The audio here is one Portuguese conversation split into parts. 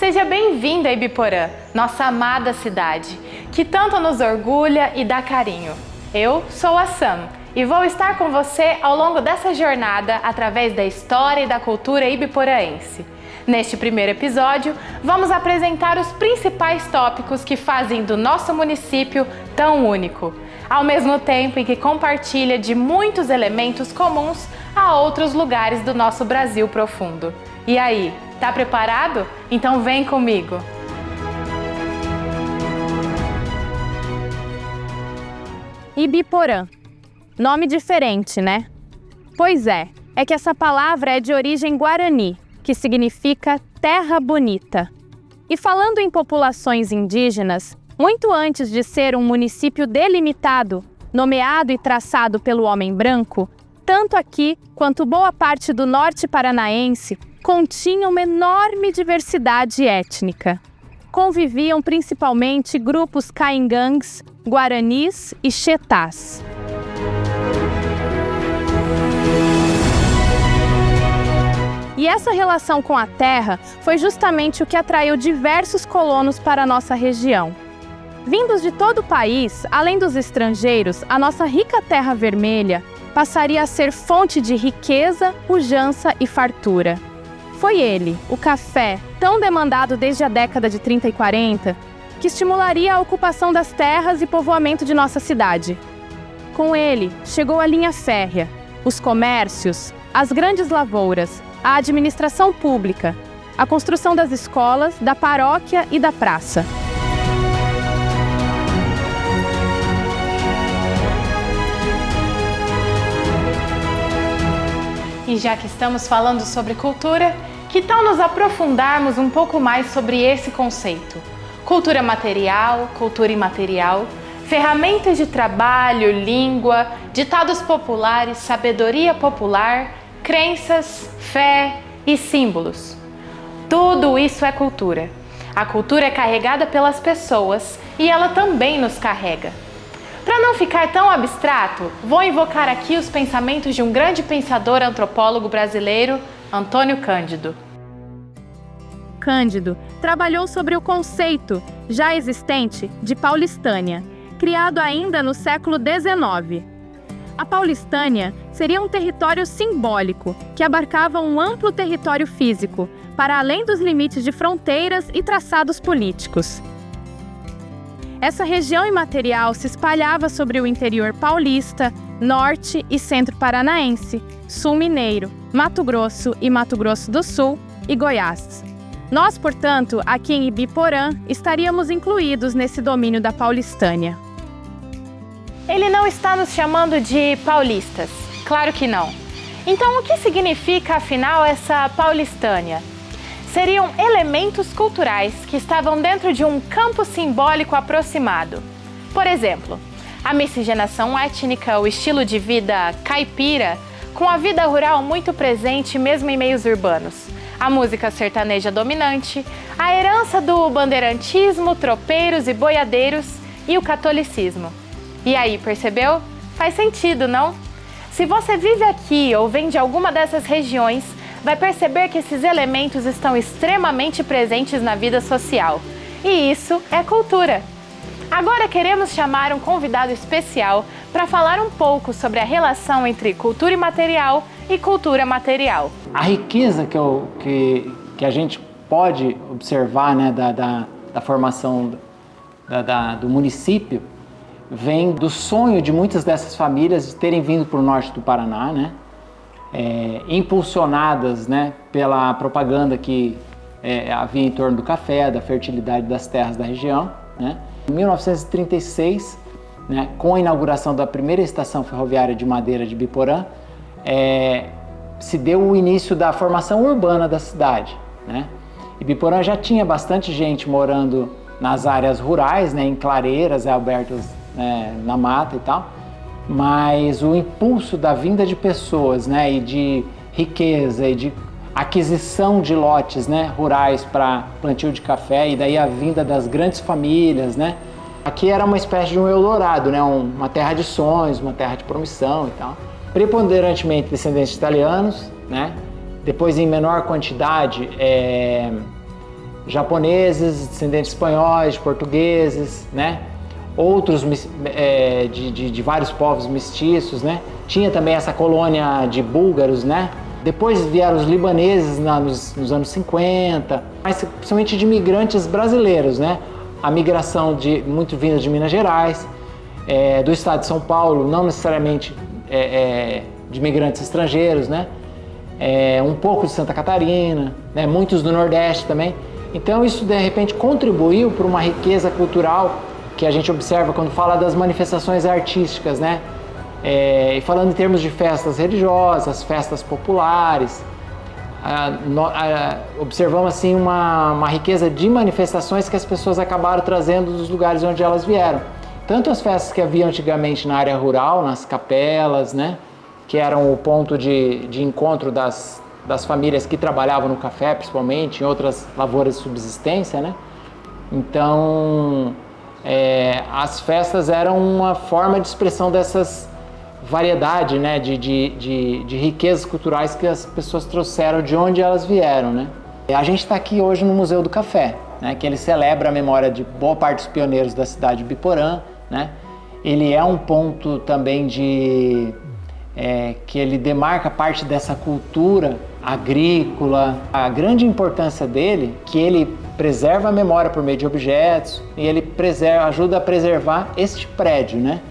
Seja bem-vindo a Ibiporã, nossa amada cidade, que tanto nos orgulha e dá carinho. Eu sou a Sam e vou estar com você ao longo dessa jornada através da história e da cultura ibiporaense. Neste primeiro episódio, vamos apresentar os principais tópicos que fazem do nosso município tão único, ao mesmo tempo em que compartilha de muitos elementos comuns a outros lugares do nosso Brasil profundo. E aí, tá preparado? Então vem comigo! Ibiporã. Nome diferente, né? Pois é que essa palavra é de origem guarani, que significa terra bonita. E falando em populações indígenas, muito antes de ser um município delimitado, nomeado e traçado pelo homem branco, tanto aqui quanto boa parte do norte paranaense continha uma enorme diversidade étnica. Conviviam principalmente grupos caingangues, guaranis e xetás. E essa relação com a terra foi justamente o que atraiu diversos colonos para a nossa região. Vindos de todo o país, além dos estrangeiros, a nossa rica terra vermelha passaria a ser fonte de riqueza, pujança e fartura. Foi ele, o café, tão demandado desde a década de 30 e 40, que estimularia a ocupação das terras e povoamento de nossa cidade. Com ele, chegou a linha férrea, os comércios, as grandes lavouras, a administração pública, a construção das escolas, da paróquia e da praça. E já que estamos falando sobre cultura, que tal nos aprofundarmos um pouco mais sobre esse conceito? Cultura material, cultura imaterial, ferramentas de trabalho, língua, ditados populares, sabedoria popular, crenças, fé e símbolos. Tudo isso é cultura. A cultura é carregada pelas pessoas e ela também nos carrega. Para não ficar tão abstrato, vou invocar aqui os pensamentos de um grande pensador antropólogo brasileiro, Antônio Cândido. Cândido trabalhou sobre o conceito, já existente, de Paulistânia, criado ainda no século XIX. A Paulistânia seria um território simbólico que abarcava um amplo território físico, para além dos limites de fronteiras e traçados políticos. Essa região imaterial se espalhava sobre o interior paulista, norte e centro paranaense, sul mineiro, Mato Grosso e Mato Grosso do Sul e Goiás. Nós, portanto, aqui em Ibiporã, estaríamos incluídos nesse domínio da Paulistânia. Ele não está nos chamando de paulistas, claro que não. Então, o que significa, afinal, essa Paulistânia? Seriam elementos culturais que estavam dentro de um campo simbólico aproximado. Por exemplo, a miscigenação étnica, o estilo de vida caipira, com a vida rural muito presente mesmo em meios urbanos, a música sertaneja dominante, a herança do bandeirantismo, tropeiros e boiadeiros e o catolicismo. E aí, percebeu? Faz sentido, não? Se você vive aqui ou vem de alguma dessas regiões, vai perceber que esses elementos estão extremamente presentes na vida social. E isso é cultura. Agora queremos chamar um convidado especial para falar um pouco sobre a relação entre cultura imaterial e cultura material. A riqueza que a gente pode observar, né, da formação do município vem do sonho de muitas dessas famílias de terem vindo para o norte do Paraná, né? Impulsionadas, né, pela propaganda que havia em torno do café, da fertilidade das terras da região, né? Em 1936, né, com a inauguração da primeira estação ferroviária de madeira de Ibiporã, se deu o início da formação urbana da cidade, né? Ibiporã já tinha bastante gente morando nas áreas rurais, né, em clareiras abertas, né, na mata e tal, mas o impulso da vinda de pessoas, né, e de riqueza e de aquisição de lotes, né, rurais para plantio de café, e daí a vinda das grandes famílias, né? Aqui era uma espécie de um Eldorado, né, uma terra de sonhos, uma terra de promissão e tal. Preponderantemente descendentes italianos, né? Depois em menor quantidade japoneses, descendentes espanhóis, portugueses, né? Outros de vários povos mestiços, né? Tinha também essa colônia de búlgaros, né? Depois vieram os libaneses nos anos 50, mas principalmente de imigrantes brasileiros, né? A migração muito vinda de Minas Gerais, do estado de São Paulo, não necessariamente de imigrantes estrangeiros, né? Um pouco de Santa Catarina, né? Muitos do Nordeste também. Então isso de repente contribuiu para uma riqueza cultural que a gente observa quando fala das manifestações artísticas, né? E falando em termos de festas religiosas, festas populares, observamos assim uma riqueza de manifestações que as pessoas acabaram trazendo dos lugares onde elas vieram. Tanto as festas que havia antigamente na área rural, nas capelas, né? Que eram o ponto de encontro das famílias que trabalhavam no café, principalmente, em outras lavouras de subsistência, né? Então, as festas eram uma forma de expressão dessas variedade, né, de riquezas culturais que as pessoas trouxeram de onde elas vieram, né? A gente está aqui hoje no Museu do Café, né, que ele celebra a memória de boa parte dos pioneiros da cidade de Biporã, né? Ele é um ponto também que ele demarca parte dessa cultura agrícola. A grande importância dele é que ele preserva a memória por meio de objetos e ele ajuda a preservar este prédio, né?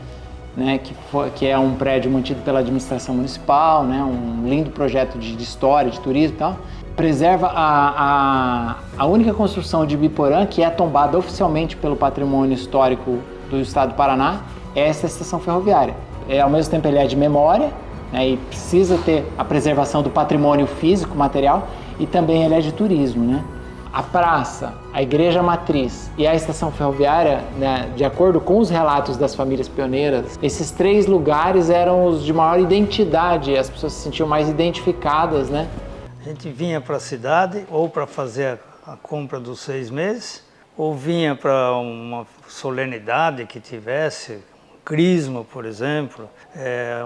Que é um prédio mantido pela administração municipal, né? Um lindo projeto de história, de turismo e tal. Preserva a única construção de Biporã que é tombada oficialmente pelo Patrimônio Histórico do Estado do Paraná, é essa estação ferroviária. Ao mesmo tempo ele é de memória, né? E precisa ter a preservação do patrimônio físico, material, e também ele é de turismo, né? A praça, a igreja matriz e a estação ferroviária, né, de acordo com os relatos das famílias pioneiras, esses 3 lugares eram os de maior identidade, as pessoas se sentiam mais identificadas, né? A gente vinha para a cidade ou para fazer a compra dos 6 meses, ou vinha para uma solenidade que tivesse, crisma, por exemplo,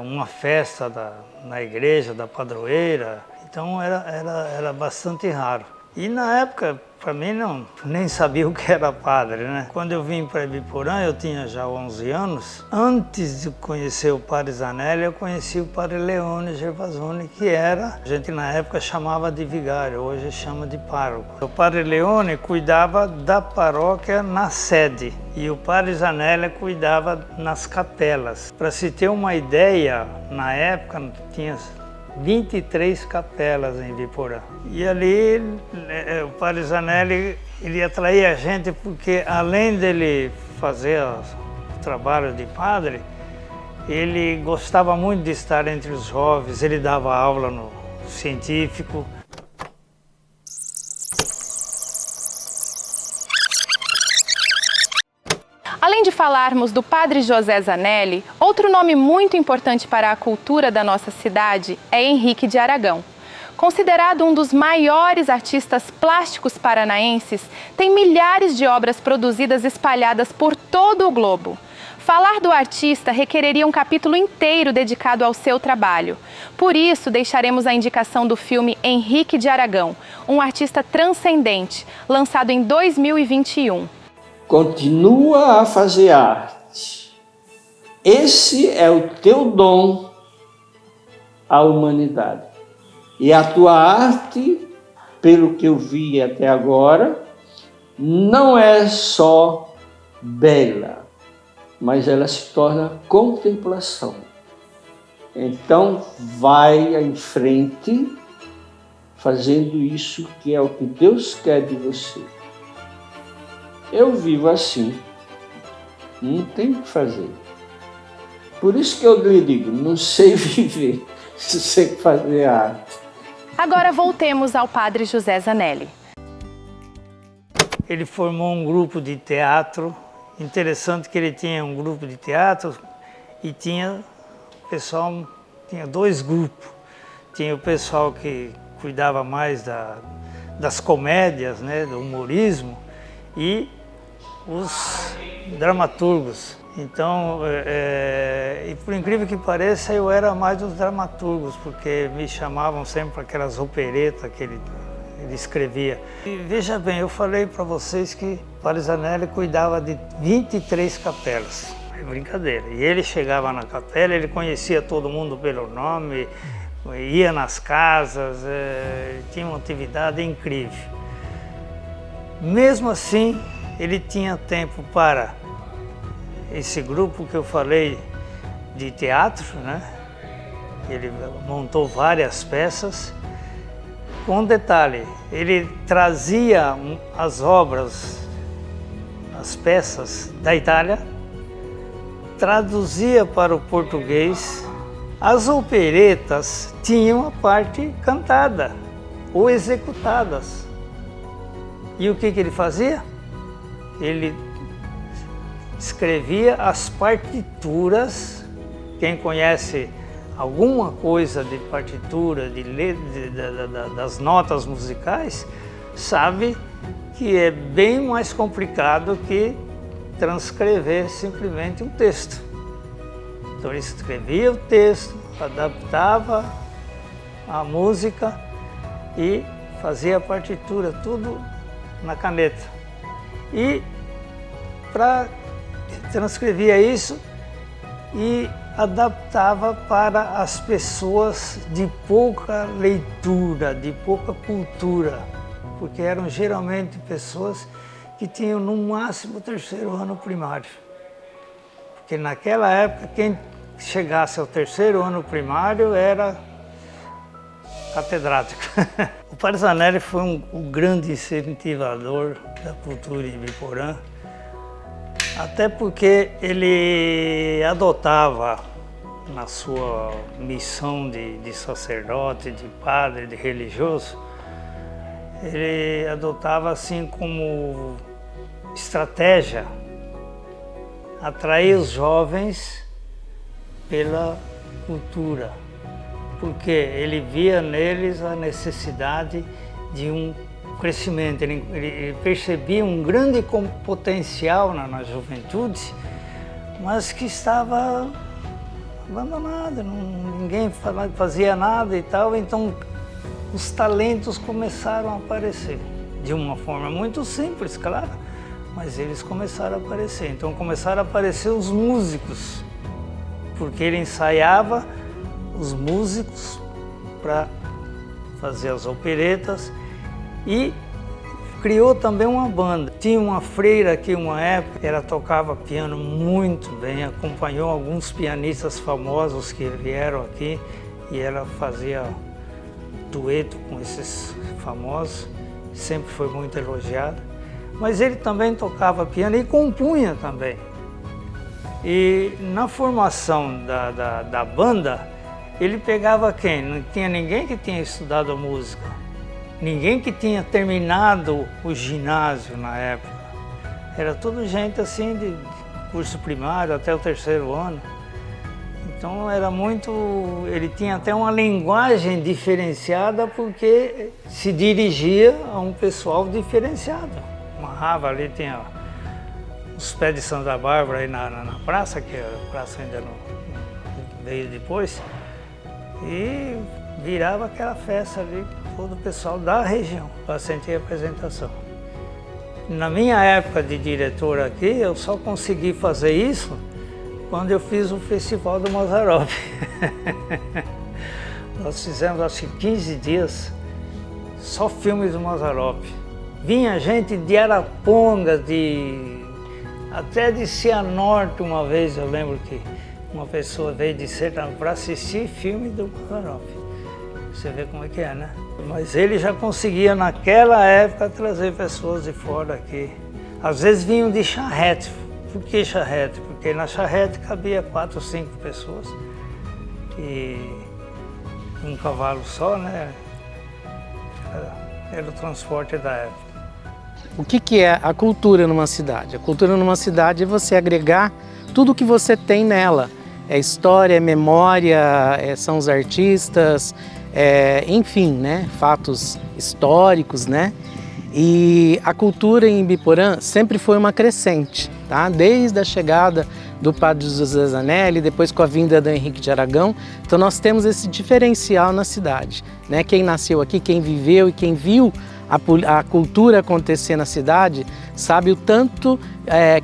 uma festa na igreja da padroeira, então era bastante raro. E na época, para mim, nem sabia o que era padre, né? Quando eu vim para Ibiporã, eu tinha já 11 anos. Antes de conhecer o padre Zanelli, eu conheci o padre Leone Gervasoni, que a gente na época chamava de vigário, hoje chama de pároco. O padre Leone cuidava da paróquia na sede e o padre Zanelli cuidava nas capelas. Para se ter uma ideia, na época tinha 23 capelas em Ibiporã. E ali o padre Zanelli, ele atraía a gente porque além dele fazer o trabalho de padre, ele gostava muito de estar entre os jovens, ele dava aula no científico. Além de falarmos do padre José Zanelli, outro nome muito importante para a cultura da nossa cidade é Henrique de Aragão. Considerado um dos maiores artistas plásticos paranaenses, tem milhares de obras produzidas espalhadas por todo o globo. Falar do artista requereria um capítulo inteiro dedicado ao seu trabalho. Por isso, deixaremos a indicação do filme Henrique de Aragão, um artista transcendente, lançado em 2021. Continua a fazer arte. Esse é o teu dom à humanidade. E a tua arte, pelo que eu vi até agora, não é só bela, mas ela se torna contemplação. Então, vai em frente, fazendo isso que é o que Deus quer de você. Eu vivo assim, não tem o que fazer. Por isso que eu lhe digo, não sei viver, sei fazer arte. Agora voltemos ao padre José Zanelli. Ele formou um grupo de teatro, interessante que ele tinha um grupo de teatro e tinha 2 grupos. Tinha o pessoal que cuidava mais das comédias, né, do humorismo, e os dramaturgos. Então, e por incrível que pareça, eu era mais dos dramaturgos, porque me chamavam sempre para aquelas operetas que ele ele escrevia. E veja bem, eu falei para vocês que Parizanelli cuidava de 23 capelas, é brincadeira. E ele chegava na capela, ele conhecia todo mundo pelo nome, ia nas casas, tinha uma atividade incrível. Mesmo assim, ele tinha tempo para esse grupo que eu falei de teatro, né? Ele montou várias peças. Com um detalhe, ele trazia as obras, as peças da Itália, traduzia para o português. As operetas tinham a parte cantada ou executadas. E o que ele fazia? Ele escrevia as partituras. Quem conhece alguma coisa de partitura, das notas musicais, sabe que é bem mais complicado que transcrever simplesmente um texto. Então ele escrevia o texto, adaptava a música e fazia a partitura, tudo na caneta. E transcrevia isso e adaptava para as pessoas de pouca leitura, de pouca cultura, porque eram geralmente pessoas que tinham no máximo o 3º ano primário. Porque naquela época, quem chegasse ao 3º ano primário era catedrático. O Parizanelli foi um grande incentivador da cultura em Ibiporã, até porque ele adotava, na sua missão de sacerdote, de padre, de religioso, ele adotava assim como estratégia atrair os jovens pela cultura, porque ele via neles a necessidade de um crescimento, ele percebia um grande potencial na juventude, mas que estava abandonada, ninguém fazia nada e tal, então os talentos começaram a aparecer, de uma forma muito simples, claro, mas eles começaram a aparecer. Então começaram a aparecer os músicos, porque ele ensaiava os músicos para fazer as operetas e criou também uma banda. Tinha uma freira aqui, uma época, ela tocava piano muito bem, acompanhou alguns pianistas famosos que vieram aqui e ela fazia dueto com esses famosos, sempre foi muito elogiada. Mas ele também tocava piano e compunha também. E na formação da banda, ele pegava quem? Não tinha ninguém que tinha estudado música, ninguém que tinha terminado o ginásio na época. Era tudo gente assim de curso primário até o 3º ano. Então era muito, ele tinha até uma linguagem diferenciada porque se dirigia a um pessoal diferenciado. Amarrava ali, tinha os pés de Santa Bárbara aí na praça, que a praça ainda não veio depois, e virava aquela festa ali, todo o pessoal da região para sentir a apresentação. Na minha época de diretor aqui, eu só consegui fazer isso quando eu fiz o Festival do Mazzaropi. Nós fizemos acho que 15 dias, só filmes do Mazzaropi. Vinha gente de Araponga, até de Cianorte uma vez, eu lembro que uma pessoa veio de Sertão para assistir filme do Mazzaropi. Você vê como é que é, né? Mas ele já conseguia naquela época trazer pessoas de fora aqui. Às vezes vinham de charrete. Por que charrete? Porque na charrete cabia 4 ou 5 pessoas e um cavalo só, né? Era o transporte da época. O que é a cultura numa cidade? A cultura numa cidade é você agregar tudo o que você tem nela. É história, é memória, são os artistas, enfim, né? Fatos históricos, né? E a cultura em Ibiporã sempre foi uma crescente, tá? Desde a chegada do padre José Zanelli, depois com a vinda do Henrique de Aragão. Então nós temos esse diferencial na cidade, né? Quem nasceu aqui, quem viveu e quem viu a cultura acontecer na cidade, sabe o tanto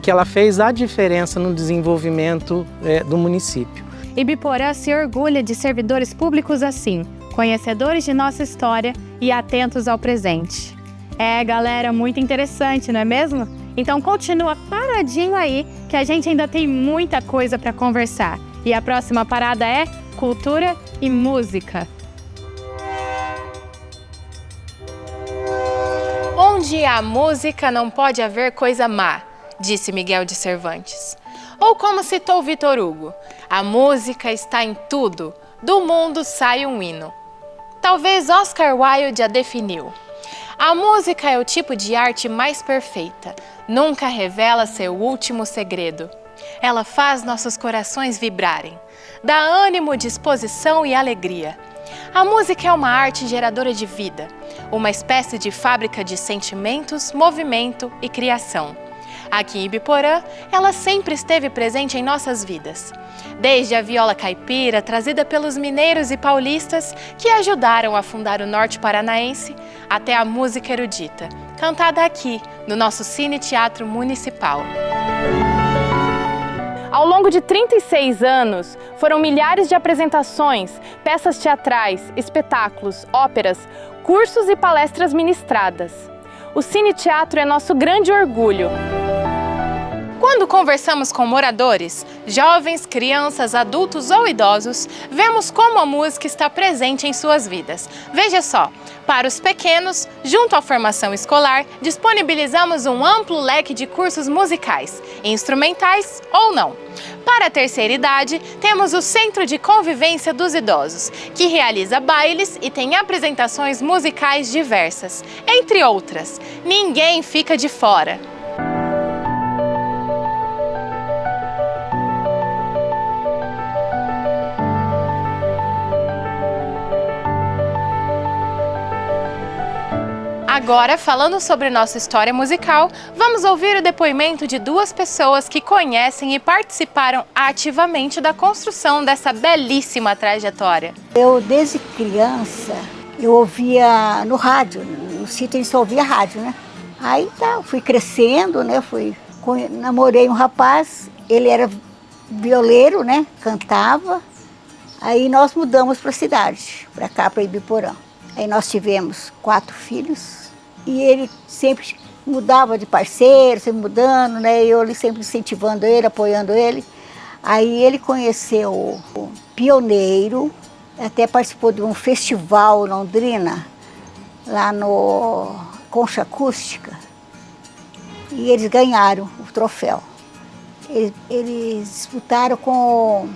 que ela fez a diferença no desenvolvimento do município. Ibiporã se orgulha de servidores públicos assim, conhecedores de nossa história e atentos ao presente. Galera, muito interessante, não é mesmo? Então continua paradinho aí, que a gente ainda tem muita coisa para conversar. E a próxima parada é cultura e música. Onde há música não pode haver coisa má, disse Miguel de Cervantes. Ou como citou Victor Hugo, a música está em tudo, do mundo sai um hino. Talvez Oscar Wilde a definiu. A música é o tipo de arte mais perfeita, nunca revela seu último segredo. Ela faz nossos corações vibrarem, dá ânimo, disposição e alegria. A música é uma arte geradora de vida, uma espécie de fábrica de sentimentos, movimento e criação. Aqui em Ibiporã, ela sempre esteve presente em nossas vidas. Desde a viola caipira, trazida pelos mineiros e paulistas que ajudaram a fundar o norte paranaense, até a música erudita, cantada aqui, no nosso Cine Teatro Municipal. Ao longo de 36 anos, foram milhares de apresentações, peças teatrais, espetáculos, óperas, cursos e palestras ministradas. O Cine Teatro é nosso grande orgulho. Quando conversamos com moradores, jovens, crianças, adultos ou idosos, vemos como a música está presente em suas vidas. Veja só, para os pequenos, junto à formação escolar, disponibilizamos um amplo leque de cursos musicais, instrumentais ou não. Para a terceira idade, temos o Centro de Convivência dos Idosos, que realiza bailes e tem apresentações musicais diversas, entre outras. Ninguém fica de fora. Agora, falando sobre nossa história musical, vamos ouvir o depoimento de duas pessoas que conhecem e participaram ativamente da construção dessa belíssima trajetória. Eu, desde criança, eu ouvia no rádio, no sítio a gente só ouvia rádio, né? Aí tá, fui crescendo, né? Namorei um rapaz, ele era violeiro, né? Cantava. Aí nós mudamos para a cidade, para cá, para Ibiporã. Aí nós tivemos 4 filhos e ele sempre mudava de parceiro, sempre mudando, né? Eu sempre incentivando ele, apoiando ele. Aí ele conheceu o pioneiro, até participou de um festival em Londrina, lá no Concha Acústica, e eles ganharam o troféu. Eles disputaram com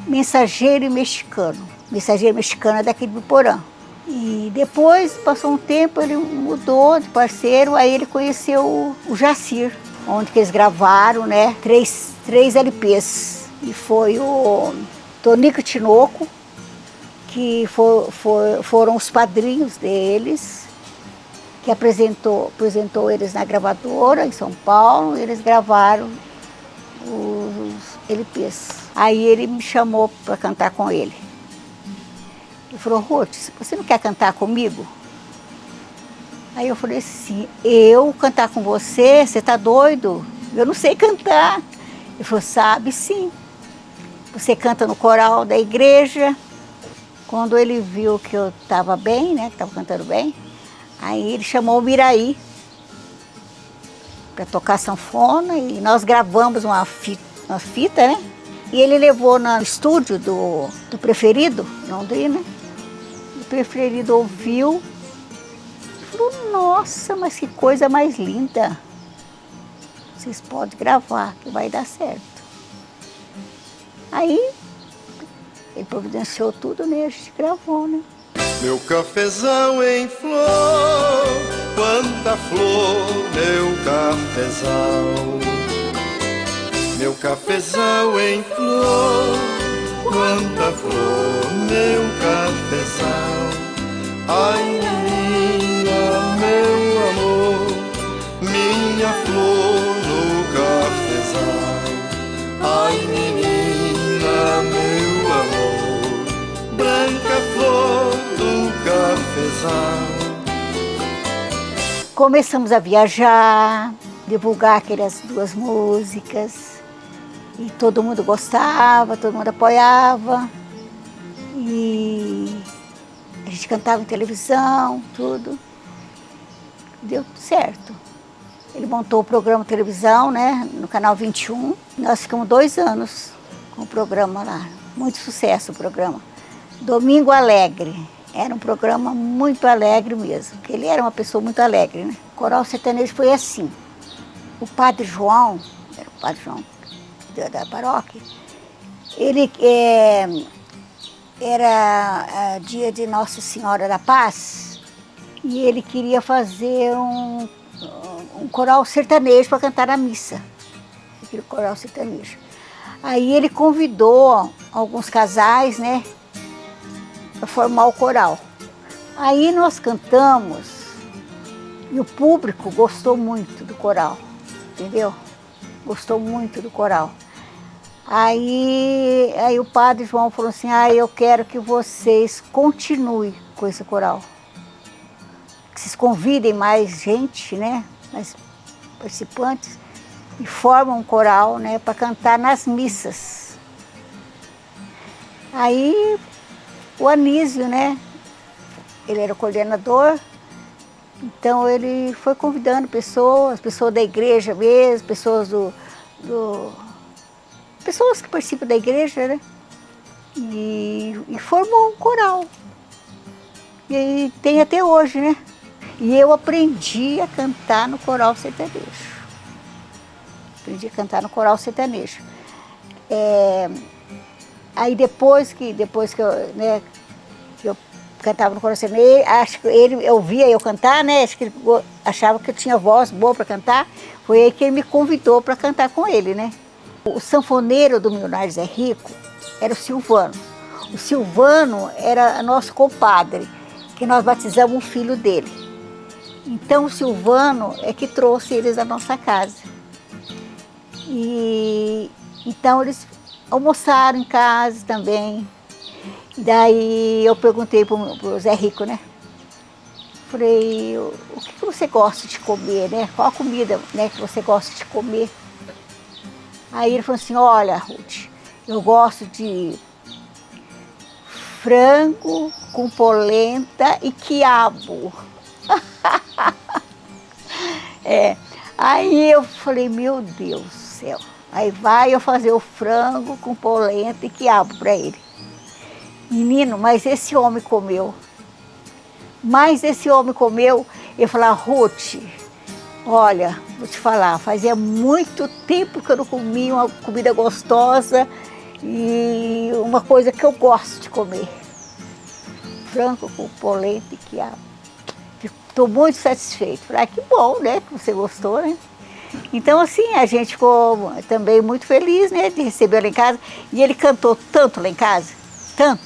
Mensageiro Mexicano. Mensageiro Mexicano é daqui do Ibiporã. E depois, passou um tempo, ele mudou de parceiro, aí ele conheceu o Jacir, onde que eles gravaram, né, três LPs. E foi o Tonico Tinoco, que foram os padrinhos deles, que apresentou eles na gravadora em São Paulo, e eles gravaram os LPs. Aí ele me chamou para cantar com ele. Ele falou: Ruth, você não quer cantar comigo? Aí eu falei assim: eu cantar com você? Você tá doido? Eu não sei cantar. Ele falou: sabe sim. Você canta no coral da igreja. Quando ele viu que eu estava bem, né, que estava cantando bem, aí ele chamou o Miraí para tocar sanfona e nós gravamos uma fita, né? E ele levou no estúdio do Preferido, Londrina. O Preferido ouviu e falou: nossa, mas que coisa mais linda. Vocês podem gravar, que vai dar certo. Aí ele providenciou tudo, né? A gente gravou, né? Meu cafezal em flor, quanta flor, meu cafezal. Meu cafezal em flor, quanta flor, meu cafezal. Ai, menina, meu amor, minha flor no cafezal. Ai, Começamos a viajar, divulgar aquelas 2 músicas. E todo mundo gostava, todo mundo apoiava. E a gente cantava em televisão, tudo. Deu tudo certo. Ele montou o programa de televisão, né, no canal 21. Nós ficamos 2 anos com o programa lá. Muito sucesso o programa. Domingo Alegre. Era um programa muito alegre mesmo, porque ele era uma pessoa muito alegre, né? O coral sertanejo foi assim. O Padre João, era o Padre João da paróquia, ele era dia de Nossa Senhora da Paz e ele queria fazer um coral sertanejo para cantar na missa. Aquele coral sertanejo. Aí ele convidou alguns casais, né, para formar o coral. Aí nós cantamos e o público gostou muito do coral, entendeu? Gostou muito do coral. Aí o Padre João falou assim, eu quero que vocês continuem com esse coral. Que vocês convidem mais gente, né, mais participantes, e formam um coral, né, para cantar nas missas. Aí o Anísio, né, ele era o coordenador, então ele foi convidando pessoas da igreja mesmo, pessoas pessoas que participam da igreja, né, e formou um coral. E tem até hoje, né, e eu aprendi a cantar no coral sertanejo. Aprendi a cantar no coral sertanejo. Aí depois que eu, né, que eu cantava no coral sertanejo, acho que ele ouvia eu cantar, né, acho que ele achava que eu tinha voz boa para cantar, foi aí que ele me convidou para cantar com ele, né. O sanfoneiro do Milionário Zé Rico era o Silvano. O Silvano era nosso compadre, que nós batizamos um filho dele. Então o Silvano é que trouxe eles à nossa casa. E então eles almoçaram em casa também. E daí eu perguntei pro Zé Rico, né? Falei, o que você gosta de comer, né? Qual a comida, né, que você gosta de comer? Aí ele falou assim, olha, Ruth, eu gosto de frango com polenta e quiabo. Aí eu falei, meu Deus do céu. Aí vai eu fazer o frango com polenta e quiabo para ele. Menino, mas esse homem comeu. Eu falei, Ruth, olha, vou te falar, fazia muito tempo que eu não comia uma comida gostosa e uma coisa que eu gosto de comer. Frango com polenta e quiabo. Estou muito satisfeito. Falei, que bom, né, que você gostou, né? Então, assim, a gente ficou também muito feliz, né, de receber lá em casa. E ele cantou tanto lá em casa, tanto.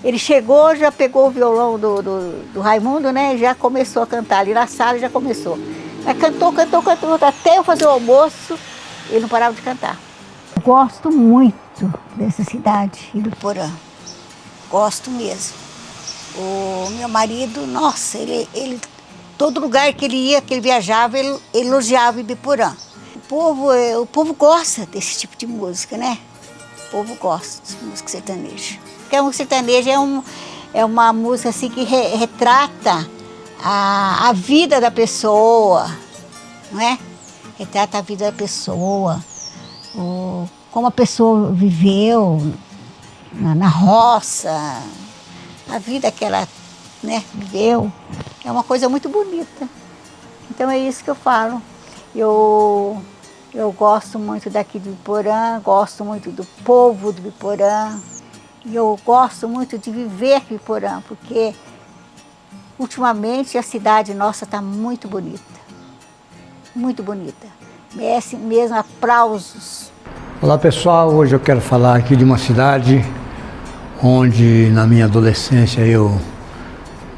Ele chegou, já pegou o violão do Raimundo, né, já começou a cantar ali na sala, já começou. Mas cantou, até eu fazer o almoço, ele não parava de cantar. Gosto muito dessa cidade, Ibiporã. Gosto mesmo. O meu marido, nossa, ele todo lugar que ele ia, que ele viajava, ele elogiava Ibiporã. O povo gosta desse tipo de música, né? O povo gosta de música sertaneja. Porque a música sertaneja é uma música assim que retrata a vida da pessoa, não é? Retrata a vida da pessoa, como a pessoa viveu na roça, a vida que ela, né, viveu. É uma coisa muito bonita. Então é isso que eu falo. Eu gosto muito daqui do Ibiporã, gosto muito do povo do Ibiporã. E eu gosto muito de viver aqui em Ibiporã, porque ultimamente a cidade nossa está muito bonita. Muito bonita. Merece mesmo aplausos. Olá pessoal, hoje eu quero falar aqui de uma cidade onde na minha adolescência eu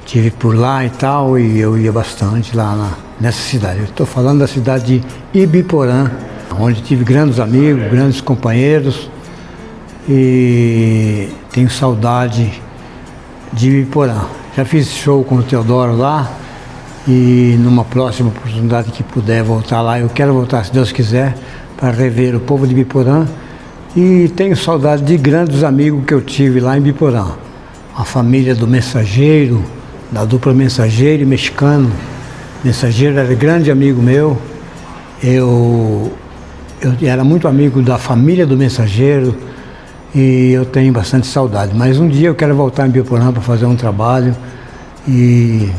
estive por lá e tal, e eu ia bastante lá nessa cidade. Eu estou falando da cidade de Ibiporã, onde tive grandes amigos, grandes companheiros, e tenho saudade de Ibiporã. Já fiz show com o Teodoro lá, E numa próxima oportunidade que puder voltar lá, eu quero voltar, se Deus quiser, para rever o povo de Biporã. E tenho saudade de grandes amigos que eu tive lá em Biporã. A família do Mensageiro, da dupla Mensageiro e Mexicano. Mensageiro era grande amigo meu. Eu era muito amigo da família do Mensageiro e eu tenho bastante saudade. Mas um dia eu quero voltar em Biporã para fazer um trabalho. E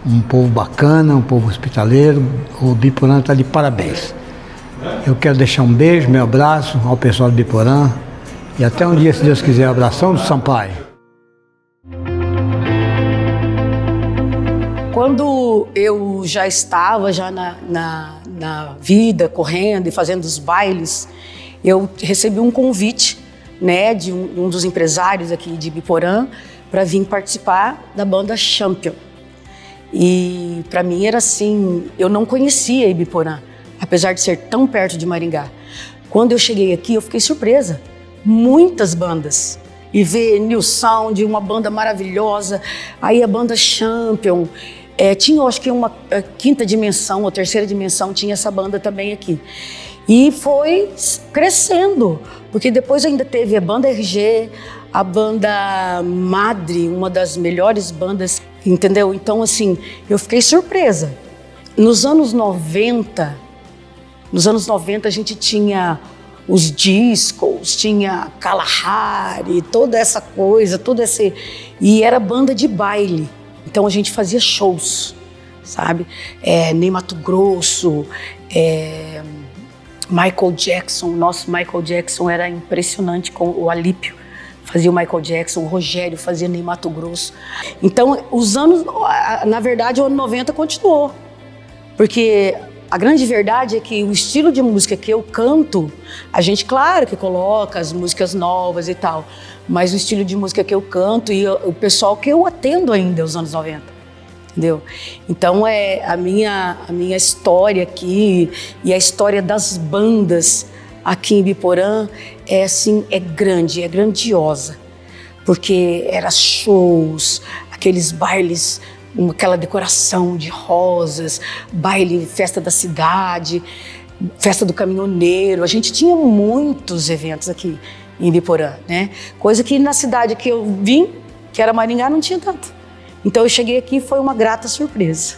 um povo bacana, um povo hospitaleiro. O Biporã está de parabéns. Eu quero deixar um beijo, meu abraço ao pessoal do Biporã. E até um dia, se Deus quiser, abração do Sampaio. Quando eu já estava na vida, correndo e fazendo os bailes, eu recebi um convite, né, de um dos empresários aqui de Biporã para vir participar da banda Champion. E para mim era assim, eu não conhecia Ibiporã, apesar de ser tão perto de Maringá. Quando eu cheguei aqui, eu fiquei surpresa. Muitas bandas. E ver New Sound, uma banda maravilhosa, aí a banda Champion. Tinha, eu acho que uma quinta dimensão ou terceira dimensão, tinha essa banda também aqui. E foi crescendo, porque depois ainda teve a banda RG, a banda Madre, uma das melhores bandas, entendeu? Então, assim, eu fiquei surpresa. Nos anos 90 a gente tinha os discos, tinha Kalahari, toda essa coisa, e era banda de baile. Então a gente fazia shows, sabe? Ney Matogrosso, Michael Jackson. Nosso Michael Jackson era impressionante com o Alípio. Fazia o Michael Jackson, o Rogério fazia Ney Matogrosso. Então, na verdade, o ano 90 continuou. Porque a grande verdade é que o estilo de música que eu canto, a gente, claro que coloca as músicas novas e tal, mas o estilo de música que eu canto e o pessoal que eu atendo ainda é os anos 90, entendeu? Então, a minha história aqui e a história das bandas aqui em Biporã é grande, é grandiosa, porque era shows, aqueles bailes, aquela decoração de rosas, baile, festa da cidade, festa do caminhoneiro. A gente tinha muitos eventos aqui em Biporã, né? Coisa que na cidade que eu vim, que era Maringá, não tinha tanto. Então eu cheguei aqui e foi uma grata surpresa.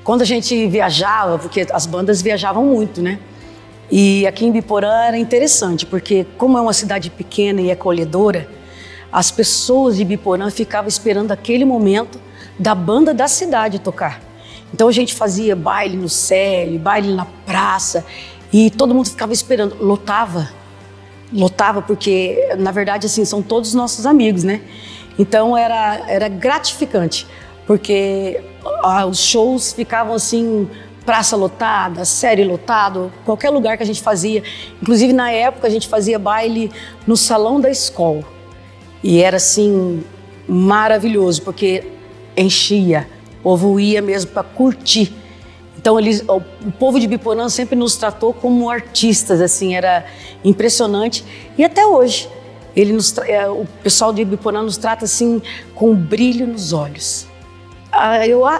Quando a gente viajava, porque as bandas viajavam muito, né? E aqui em Biporã era interessante, porque como é uma cidade pequena e acolhedora, as pessoas de Biporã ficavam esperando aquele momento da banda da cidade tocar. Então a gente fazia baile no Célio, baile na praça, e todo mundo ficava esperando. Lotava porque, na verdade, assim, são todos nossos amigos, né? Então era gratificante, porque os shows ficavam assim, praça lotada, Série lotado, qualquer lugar que a gente fazia. Inclusive, na época, a gente fazia baile no salão da escola. E era, assim, maravilhoso, porque enchia, o povo ia mesmo para curtir. Então, o povo de Biporã sempre nos tratou como artistas, assim, era impressionante. E até hoje, o pessoal de Biporã nos trata, assim, com um brilho nos olhos.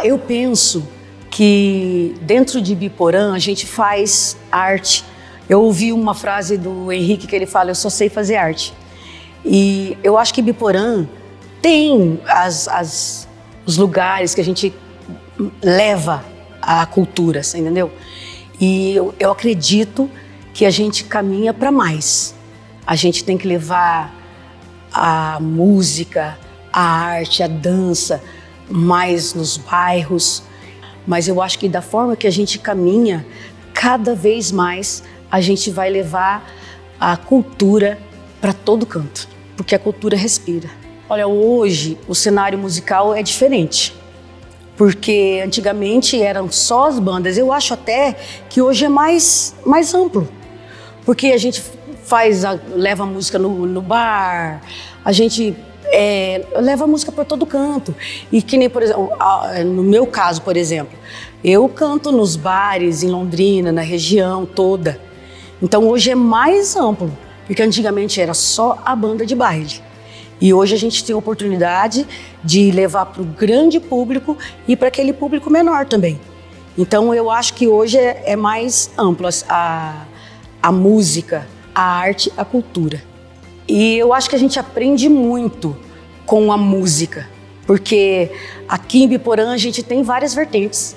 Eu penso que dentro de Biporã a gente faz arte. Eu ouvi uma frase do Henrique que ele fala: eu só sei fazer arte. E eu acho que Biporã tem os lugares que a gente leva a cultura, entendeu? E eu acredito que a gente caminha para mais. A gente tem que levar a música, a arte, a dança mais nos bairros. Mas eu acho que da forma que a gente caminha, cada vez mais a gente vai levar a cultura para todo canto, porque a cultura respira. Olha, hoje o cenário musical é diferente, porque antigamente eram só as bandas. Eu acho até que hoje é mais amplo, porque a gente leva a música no bar, a gente leva a música para todo canto. E que nem, por exemplo, no meu caso, por exemplo, eu canto nos bares em Londrina, na região toda. Então hoje é mais amplo, porque antigamente era só a banda de baile. E hoje a gente tem a oportunidade de levar para o grande público e para aquele público menor também. Então eu acho que hoje é mais amplo a música, a arte, a cultura. E eu acho que a gente aprende muito com a música, porque aqui em Biporã a gente tem várias vertentes.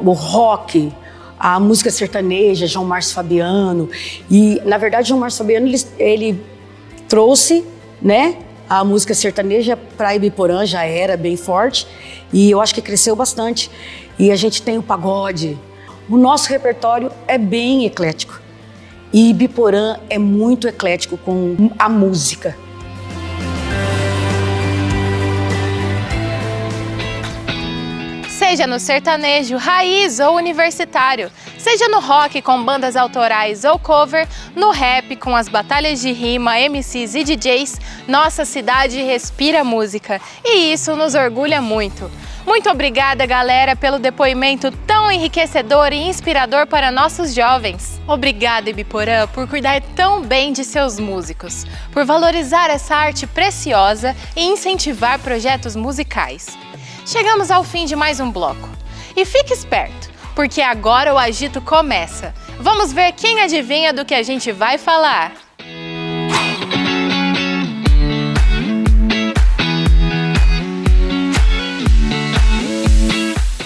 O rock, a música sertaneja, João Márcio Fabiano. E, na verdade, João Márcio Fabiano, ele trouxe, né, a música sertaneja para Ibiporã, já era bem forte. E eu acho que cresceu bastante. E a gente tem o pagode. O nosso repertório é bem eclético. E Ibiporã é muito eclético com a música. Seja no sertanejo, raiz ou universitário, seja no rock com bandas autorais ou cover, no rap com as batalhas de rima, MCs e DJs, nossa cidade respira música e isso nos orgulha muito. Muito obrigada, galera, pelo depoimento tão enriquecedor e inspirador para nossos jovens. Obrigada, Ibiporã, por cuidar tão bem de seus músicos, por valorizar essa arte preciosa e incentivar projetos musicais. Chegamos ao fim de mais um bloco. E fique esperto, porque agora o agito começa. Vamos ver quem adivinha do que a gente vai falar.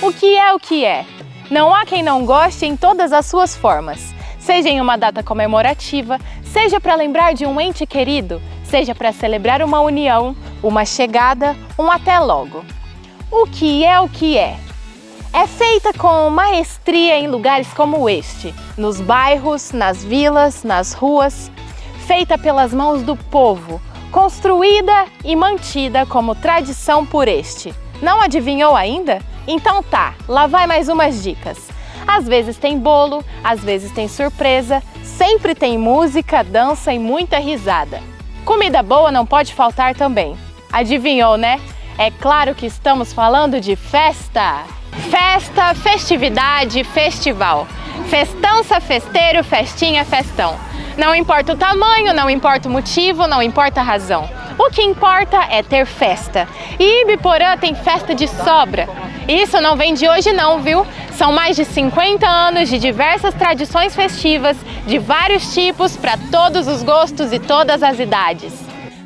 O que é? Não há quem não goste em todas as suas formas. Seja em uma data comemorativa, seja para lembrar de um ente querido, seja para celebrar uma união, uma chegada, um até logo. O que é? É feita com maestria em lugares como este, nos bairros, nas vilas, nas ruas, feita pelas mãos do povo, construída e mantida como tradição por este. Não adivinhou ainda? Então tá, lá vai mais umas dicas. Às vezes tem bolo, às vezes tem surpresa, sempre tem música, dança e muita risada. Comida boa não pode faltar também. Adivinhou, né? É claro que estamos falando de festa! Festa, festividade, festival. Festança, festeiro, festinha, festão. Não importa o tamanho, não importa o motivo, não importa a razão. O que importa é ter festa. E Ibiporã tem festa de sobra. Isso não vem de hoje não, viu? São mais de 50 anos de diversas tradições festivas, de vários tipos, para todos os gostos e todas as idades.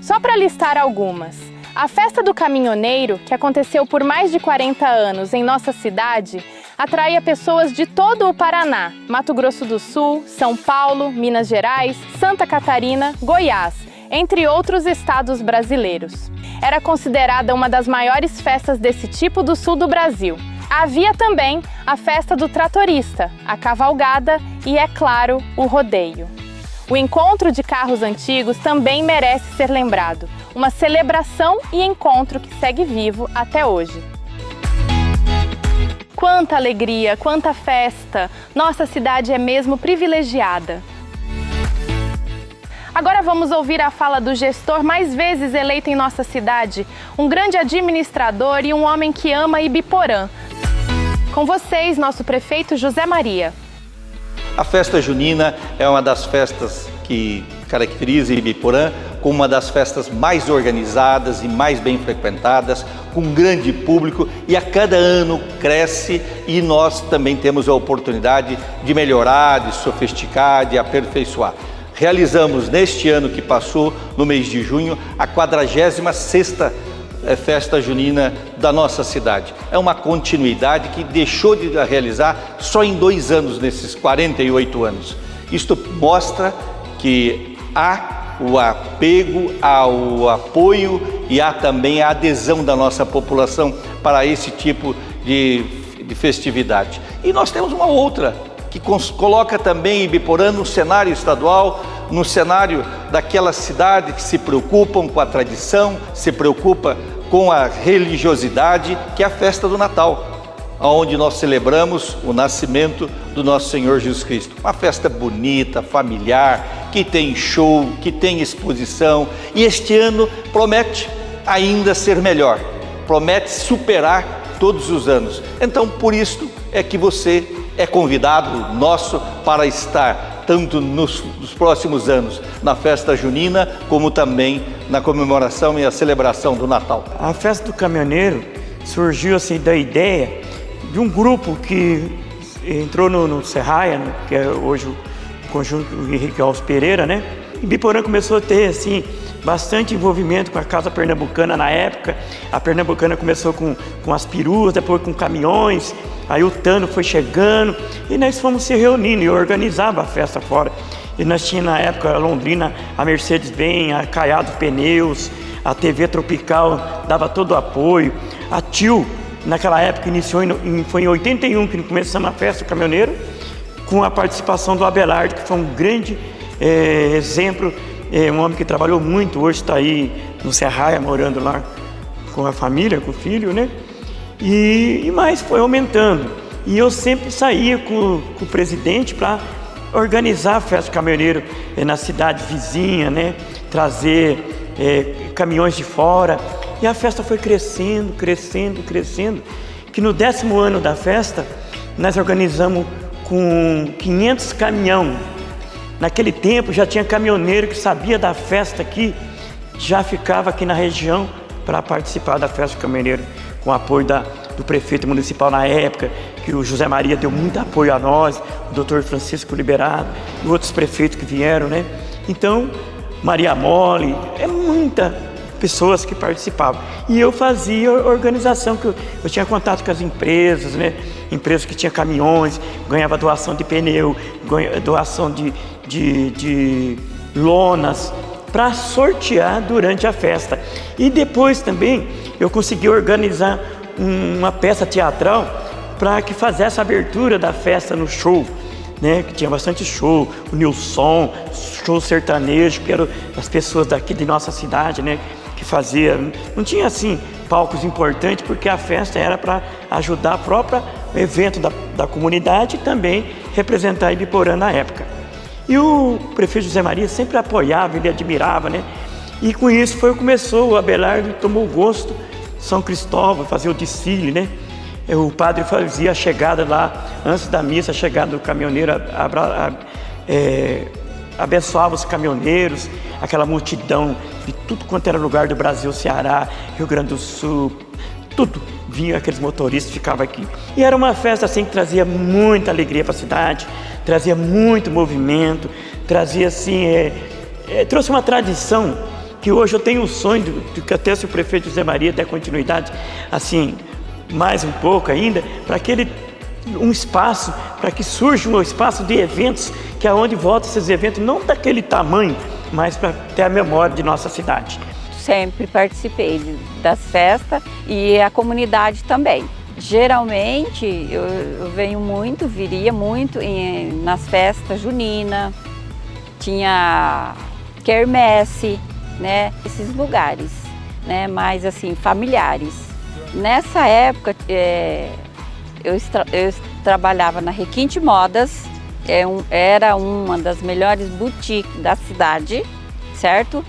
Só para listar algumas. A Festa do Caminhoneiro, que aconteceu por mais de 40 anos em nossa cidade, atraía pessoas de todo o Paraná, Mato Grosso do Sul, São Paulo, Minas Gerais, Santa Catarina, Goiás, entre outros estados brasileiros. Era considerada uma das maiores festas desse tipo do sul do Brasil. Havia também a Festa do Tratorista, a cavalgada e, é claro, o rodeio. O encontro de carros antigos também merece ser lembrado. Uma celebração e encontro que segue vivo até hoje. Quanta alegria, quanta festa! Nossa cidade é mesmo privilegiada. Agora vamos ouvir a fala do gestor mais vezes eleito em nossa cidade, um grande administrador e um homem que ama Ibiporã. Com vocês, nosso prefeito José Maria. A festa junina é uma das festas que caracteriza Ibiporã como uma das festas mais organizadas e mais bem frequentadas, com um grande público, e a cada ano cresce, e nós também temos a oportunidade de melhorar, de sofisticar, de aperfeiçoar. Realizamos neste ano que passou, no mês de junho, a 46ª festa junina da nossa cidade. É uma continuidade que deixou de realizar só em 2 anos, nesses 48 anos. Isto mostra que há o apego, há o apoio e há também a adesão da nossa população para esse tipo de festividade. E nós temos uma outra, que coloca também Ibiporã no cenário estadual, no cenário daquela cidade que se preocupam com a tradição, se preocupa com a religiosidade, que é a festa do Natal, onde nós celebramos o nascimento do nosso Senhor Jesus Cristo. Uma festa bonita, familiar, que tem show, que tem exposição, e este ano promete ainda ser melhor, promete superar todos os anos. Então, por isso é que você é convidado nosso para estar tanto nos próximos anos na festa junina, como também na comemoração e a celebração do Natal? A festa do caminhoneiro surgiu assim da ideia de um grupo que entrou no Serraia, né, que é hoje o conjunto Henrique Alves Pereira, né? E Biporã começou a ter assim bastante envolvimento com a Casa Pernambucana na época. A Pernambucana começou com as peruas, depois com caminhões, aí o Tano foi chegando e nós fomos se reunindo e organizava a festa fora. E nós tínhamos na época a Londrina, a Mercedes-Benz, a Caiado Pneus, a TV Tropical dava todo o apoio. A TIL, naquela época, foi em 81 que começamos a festa do caminhoneiro, com a participação do Abelardo, que foi um grande exemplo, um homem que trabalhou muito, hoje está aí no Serraia, morando lá com a família, com o filho, né? E mais foi aumentando. E eu sempre saía com o presidente para organizar a festa do caminhoneiro na cidade vizinha, né? Trazer caminhões de fora. E a festa foi crescendo, crescendo, crescendo, que no 10º ano da festa, nós organizamos com 500 caminhões. Naquele tempo já tinha caminhoneiro que sabia da festa aqui, já ficava aqui na região para participar da festa do caminhoneiro, com o apoio do prefeito municipal na época, que o José Maria deu muito apoio a nós, o doutor Francisco Liberado, e outros prefeitos que vieram, né? Então, Maria Mole, muitas pessoas que participavam. E eu fazia organização, que eu tinha contato com as empresas, né? Empresas que tinham caminhões, ganhava doação de pneu, doação de lonas, para sortear durante a festa. E depois também eu consegui organizar uma peça teatral para que fizesse a abertura da festa no show, né? Que tinha bastante show, o Nilson, show sertanejo, que eram as pessoas daqui de nossa cidade, né? Que fazia, não tinha assim palcos importantes, porque a festa era para ajudar o próprio evento da comunidade e também representar Ibiporã na época. E o prefeito José Maria sempre apoiava, ele admirava, né? E com isso começou, o Abelardo tomou gosto, São Cristóvão, fazer o desfile, né? O padre fazia a chegada lá, antes da missa, a chegada do caminhoneiro, abençoava os caminhoneiros, aquela multidão de tudo quanto era lugar do Brasil, Ceará, Rio Grande do Sul, tudo. Vinha aqueles motoristas, ficavam aqui. E era uma festa assim que trazia muita alegria para a cidade, trazia muito movimento, trazia assim, trouxe uma tradição que hoje eu tenho o sonho de que até se o prefeito José Maria der continuidade, assim, mais um pouco ainda, para que um espaço, para que surja um espaço de eventos, que é onde voltam esses eventos, não daquele tamanho, mas para ter a memória de nossa cidade. Sempre participei das festas e a comunidade também. Geralmente eu viria muito nas festas juninas, tinha quermesse, né? Esses lugares, né? Mais assim, familiares. Nessa época eu trabalhava na Requinte Modas, era uma das melhores boutiques da cidade, certo?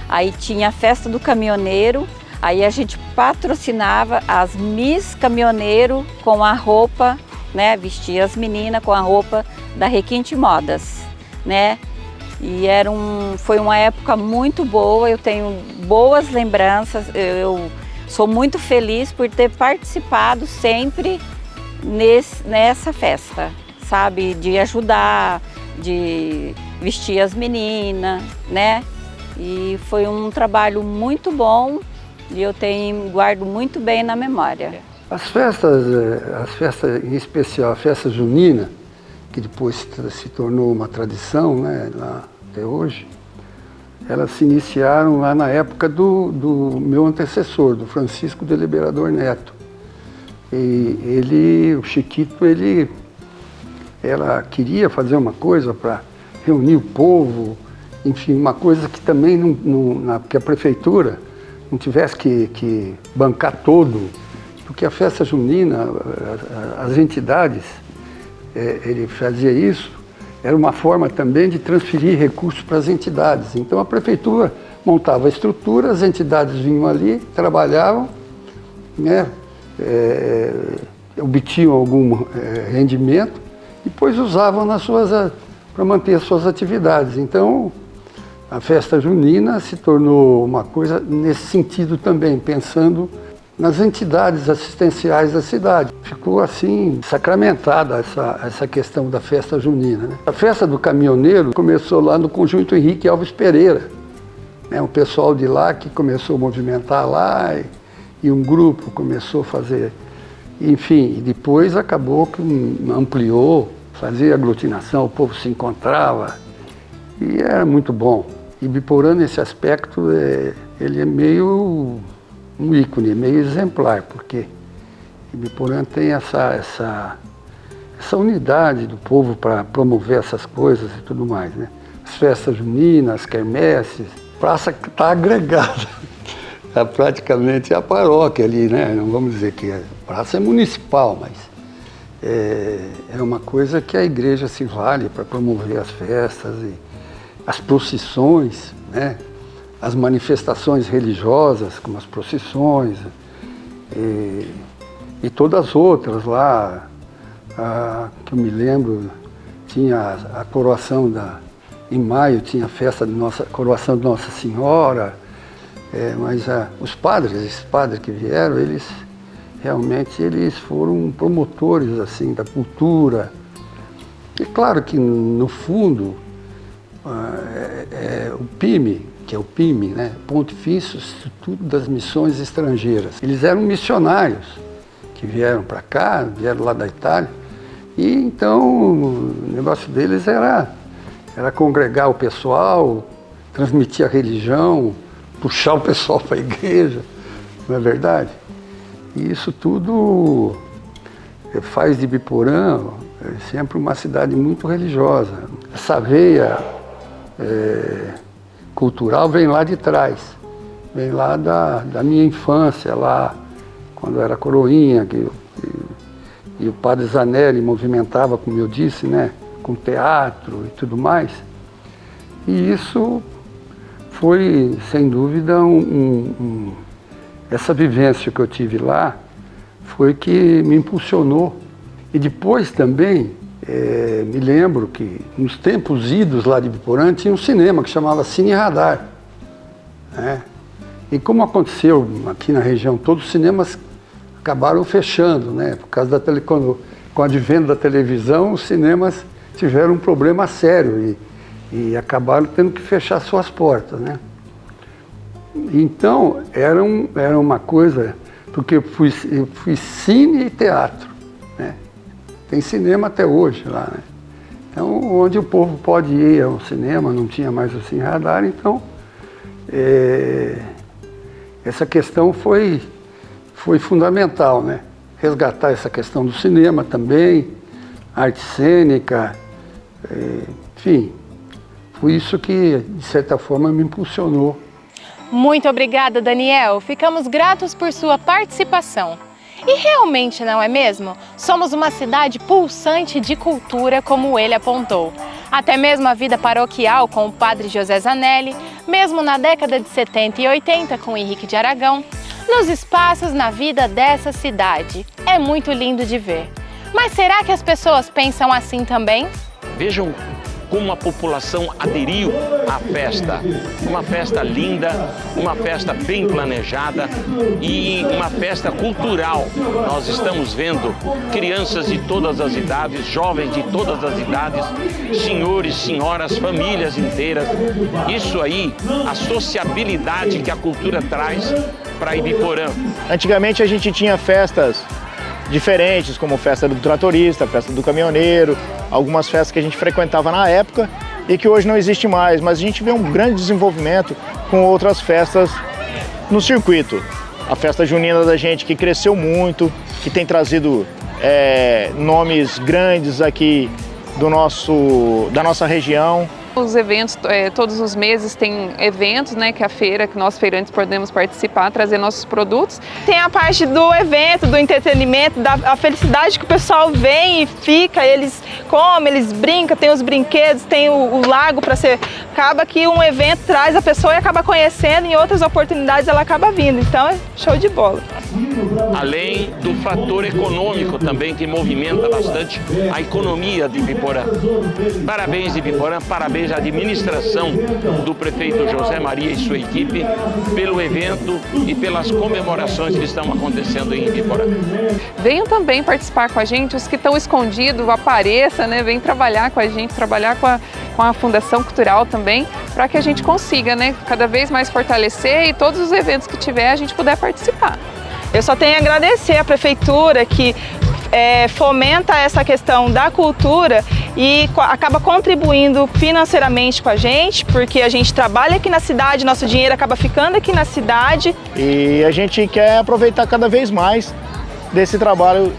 Aí tinha a festa do caminhoneiro, aí a gente patrocinava as Miss Caminhoneiro com a roupa, né? Vestia as meninas com a roupa da Requinte Modas, né? E foi uma época muito boa, eu tenho boas lembranças, eu sou muito feliz por ter participado sempre nessa festa, sabe? De ajudar, de vestir as meninas, né? E foi um trabalho muito bom e eu guardo muito bem na memória. As festas em especial a festa junina, que depois se tornou uma tradição, né, lá até hoje, elas se iniciaram lá na época do meu antecessor, do Francisco de Liberador Neto. E o Chiquito, ela queria fazer uma coisa para reunir o povo, enfim, uma coisa que também que a prefeitura não tivesse que bancar todo, porque a festa junina, as entidades, ele fazia isso, era uma forma também de transferir recursos para as entidades. Então a prefeitura montava a estrutura, as entidades vinham ali, trabalhavam, né, obtinham algum rendimento e depois usavam para manter as suas atividades. Então A festa junina se tornou uma coisa nesse sentido também, pensando nas entidades assistenciais da cidade. Ficou assim sacramentada essa questão da festa junina, né? A festa do caminhoneiro começou lá no Conjunto Henrique Alves Pereira, né? O pessoal de lá que começou a movimentar lá e um grupo começou a fazer, enfim, e depois acabou que ampliou, fazia aglutinação, o povo se encontrava e era muito bom. Ibiporã, nesse aspecto, ele é meio um ícone, meio exemplar, porque Ibiporã tem essa unidade do povo para promover essas coisas e tudo mais, né? As festas juninas, as quermesses, a praça está agregada a praticamente a paróquia ali, né? Não vamos dizer que a praça é municipal, mas é uma coisa que a igreja se vale para promover as festas e as procissões, né? As manifestações religiosas, como as procissões, e todas as outras lá, que eu me lembro, tinha a coroação em maio, tinha a festa de coroação de Nossa Senhora, mas os padres, esses padres que vieram, eles realmente foram promotores assim, da cultura. E claro que no fundo, o PIME, que é o PIME, né? Pontifício Instituto das Missões Estrangeiras. Eles eram missionários que vieram para cá, vieram lá da Itália, e então o negócio deles era congregar o pessoal, transmitir a religião, puxar o pessoal para a igreja, não é verdade? E isso tudo faz de Ibiporã sempre uma cidade muito religiosa. Essa veia cultural vem lá de trás, vem lá da minha infância, lá quando eu era coroinha, e o padre Zanelli movimentava, como eu disse, né, com teatro e tudo mais. E isso foi, sem dúvida, essa vivência que eu tive lá foi que me impulsionou. E depois também, me lembro que nos tempos idos lá de Ibiporã tinha um cinema que chamava Cine Radar, né? E como aconteceu aqui na região, todos os cinemas acabaram fechando, né? Por causa com o advento da televisão, os cinemas tiveram um problema sério e acabaram tendo que fechar suas portas, né? Então era uma coisa, porque eu fui cine e teatro, né? Tem cinema até hoje lá, né? Então, onde o povo pode ir ao cinema, não tinha mais o Cine Radar, então essa questão foi fundamental, né? Resgatar essa questão do cinema também, arte cênica, enfim, foi isso que, de certa forma, me impulsionou. Muito obrigada, Daniel. Ficamos gratos por sua participação. E realmente, não é mesmo? Somos uma cidade pulsante de cultura, como ele apontou. Até mesmo a vida paroquial com o padre José Zanelli, mesmo na década de 70 e 80 com Henrique de Aragão, nos espaços na vida dessa cidade. É muito lindo de ver. Mas será que as pessoas pensam assim também? Vejam como a população aderiu à festa. Uma festa linda, uma festa bem planejada e uma festa cultural. Nós estamos vendo crianças de todas as idades, jovens de todas as idades, senhores, senhoras, famílias inteiras. Isso aí, a sociabilidade que a cultura traz para Ibiporã. Antigamente a gente tinha festas diferentes, como festa do tratorista, festa do caminhoneiro, algumas festas que a gente frequentava na época e que hoje não existe mais, mas a gente vê um grande desenvolvimento com outras festas no circuito. A festa junina da gente que cresceu muito, que tem trazido nomes grandes aqui da nossa região. Os eventos, todos os meses tem eventos, né, que é a feira, que nós feirantes podemos participar, trazer nossos produtos. Tem a parte do evento, do entretenimento, da felicidade que o pessoal vem e fica, eles comem, eles brincam, tem os brinquedos, tem o lago para ser acaba que um evento traz a pessoa e acaba conhecendo, em outras oportunidades ela acaba vindo. Então é show de bola. Além do fator econômico também, que movimenta bastante a economia de Ibiporã. Parabéns, Ibiporã, parabéns à administração do prefeito José Maria e sua equipe pelo evento e pelas comemorações que estão acontecendo em Ibiporã. Venham também participar com a gente, os que estão escondidos, apareça, né? Vem trabalhar com a gente, trabalhar com a Fundação Cultural também, para que a gente consiga, né, cada vez mais fortalecer e todos os eventos que tiver a gente puder participar. Eu só tenho a agradecer à Prefeitura que fomenta essa questão da cultura e acaba contribuindo financeiramente com a gente, porque a gente trabalha aqui na cidade, nosso dinheiro acaba ficando aqui na cidade. E a gente quer aproveitar cada vez mais desse trabalho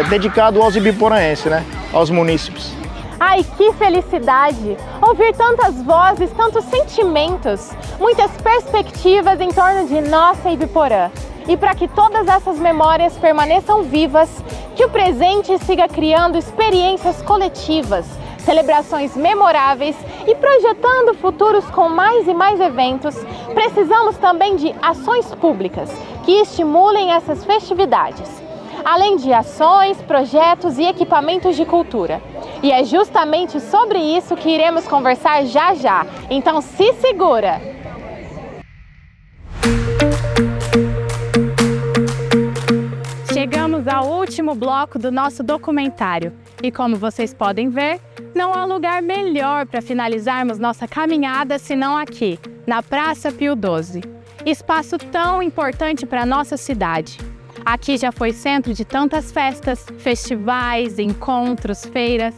dedicado aos ibiporaenses, né? Aos munícipes. Ai, que felicidade! Ouvir tantas vozes, tantos sentimentos, muitas perspectivas em torno de nossa Ibiporã. E para que todas essas memórias permaneçam vivas, que o presente siga criando experiências coletivas, celebrações memoráveis e projetando futuros com mais e mais eventos, precisamos também de ações públicas que estimulem essas festividades, além de ações, projetos e equipamentos de cultura. E é justamente sobre isso que iremos conversar já já, então se segura! Chegamos ao último bloco do nosso documentário e, como vocês podem ver, não há lugar melhor para finalizarmos nossa caminhada senão aqui, na Praça Pio XII. Espaço tão importante para a nossa cidade. Aqui já foi centro de tantas festas, festivais, encontros, feiras,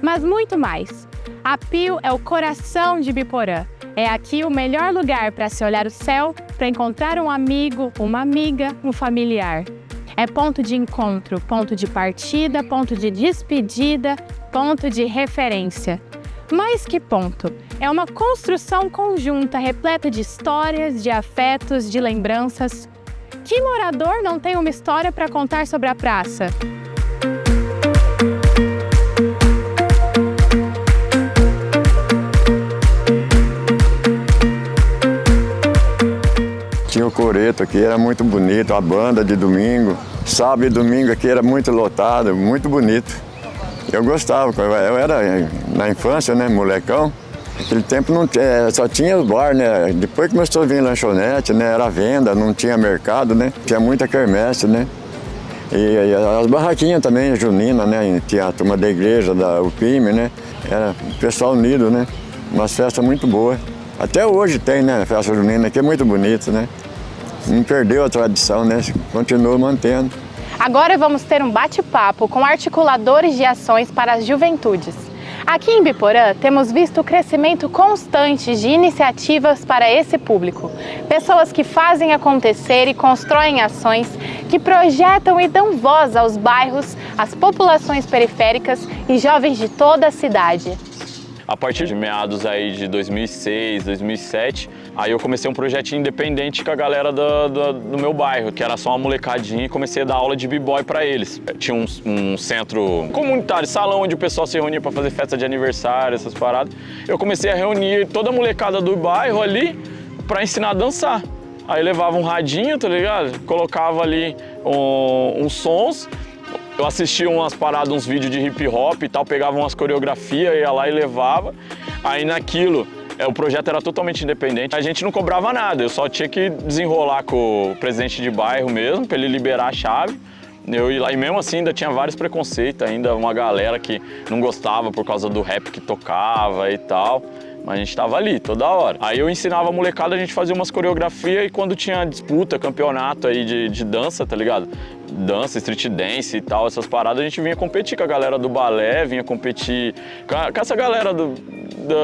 mas muito mais. A Pio é o coração de Ibiporã. É aqui o melhor lugar para se olhar o céu, para encontrar um amigo, uma amiga, um familiar. É ponto de encontro, ponto de partida, ponto de despedida, ponto de referência. Mais que ponto, é uma construção conjunta repleta de histórias, de afetos, de lembranças. Que morador não tem uma história para contar sobre a praça? Tinha o coreto aqui, era muito bonito, a banda de domingo. Sábado e domingo aqui era muito lotado, muito bonito. Eu gostava, eu era na infância, né, molecão. Naquele tempo não só tinha os bar, né? Depois começou a vir lanchonete, né? Era venda, não tinha mercado, né? Tinha muita quermesse, né? E as barraquinhas também, junina, né? Tinha a turma da igreja, da UPIM, né? Era o pessoal unido, né? Umas festas muito boas. Até hoje tem, né? A festa junina aqui é muito bonita, né? Não perdeu a tradição, né? Continua mantendo. Agora vamos ter um bate-papo com articuladores de ações para as juventudes. Aqui em Ibiporã, temos visto o crescimento constante de iniciativas para esse público. Pessoas que fazem acontecer e constroem ações, que projetam e dão voz aos bairros, às populações periféricas e jovens de toda a cidade. A partir de meados aí de 2006, 2007, aí eu comecei um projetinho independente com a galera do meu bairro, que era só uma molecadinha, e comecei a dar aula de b-boy para eles. Tinha um centro comunitário, salão onde o pessoal se reunia para fazer festa de aniversário, essas paradas. Eu comecei a reunir toda a molecada do bairro ali para ensinar a dançar. Aí levava um radinho, tá ligado? Colocava ali uns sons. Eu assistia umas paradas, uns vídeos de hip hop e tal, pegava umas coreografias, ia lá e levava. Aí naquilo, o projeto era totalmente independente, a gente não cobrava nada, eu só tinha que desenrolar com o presidente de bairro mesmo, para ele liberar a chave. Eu ia lá e mesmo assim ainda tinha vários preconceitos, ainda uma galera que não gostava por causa do rap que tocava e tal. Mas a gente tava ali toda hora. Aí eu ensinava a molecada, a gente fazia umas coreografias e quando tinha disputa, campeonato aí de dança, tá ligado? Dança, street dance e tal, essas paradas, a gente vinha competir com a galera do balé, vinha competir com essa galera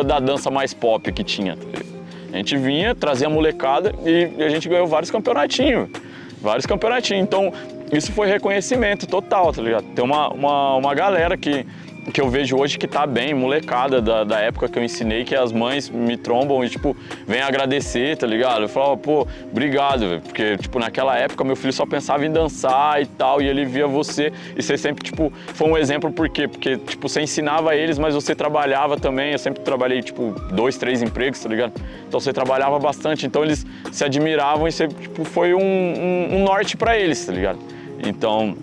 da dança mais pop que tinha, tá ligado? A gente vinha, trazia a molecada e a gente ganhou vários campeonatinhos. Então isso foi reconhecimento total, tá ligado? Tem uma galera que que eu vejo hoje que tá bem, molecada da época que eu ensinei, que as mães me trombam e, tipo, vêm agradecer, tá ligado? Eu falo, pô, obrigado, velho, porque, tipo, naquela época meu filho só pensava em dançar e tal, e ele via você, e você sempre, tipo, foi um exemplo, por quê? Porque, tipo, você ensinava eles, mas você trabalhava também, eu sempre trabalhei, tipo, 2, 3 empregos, tá ligado? Então você trabalhava bastante, então eles se admiravam e você, tipo, foi um norte pra eles, tá ligado? Então,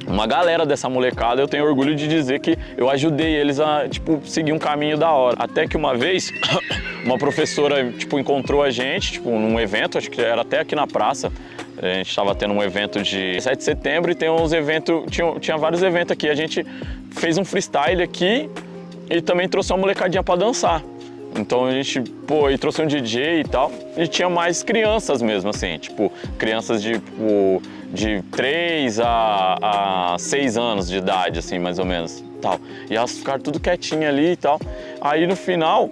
uma galera dessa molecada, eu tenho orgulho de dizer que eu ajudei eles a, tipo, seguir um caminho da hora. Até que uma vez, uma professora, tipo, encontrou a gente, tipo, num evento, acho que era até aqui na praça. A gente estava tendo um evento de 7 de setembro e tem uns eventos, tinha vários eventos aqui. A gente fez um freestyle aqui e também trouxe uma molecadinha para dançar. Então a gente, pô, e trouxe um DJ e tal. E tinha mais crianças mesmo, assim, tipo, crianças de 3 a 6 anos de idade, assim, mais ou menos, tal. E elas ficaram tudo quietinhas ali e tal. Aí no final,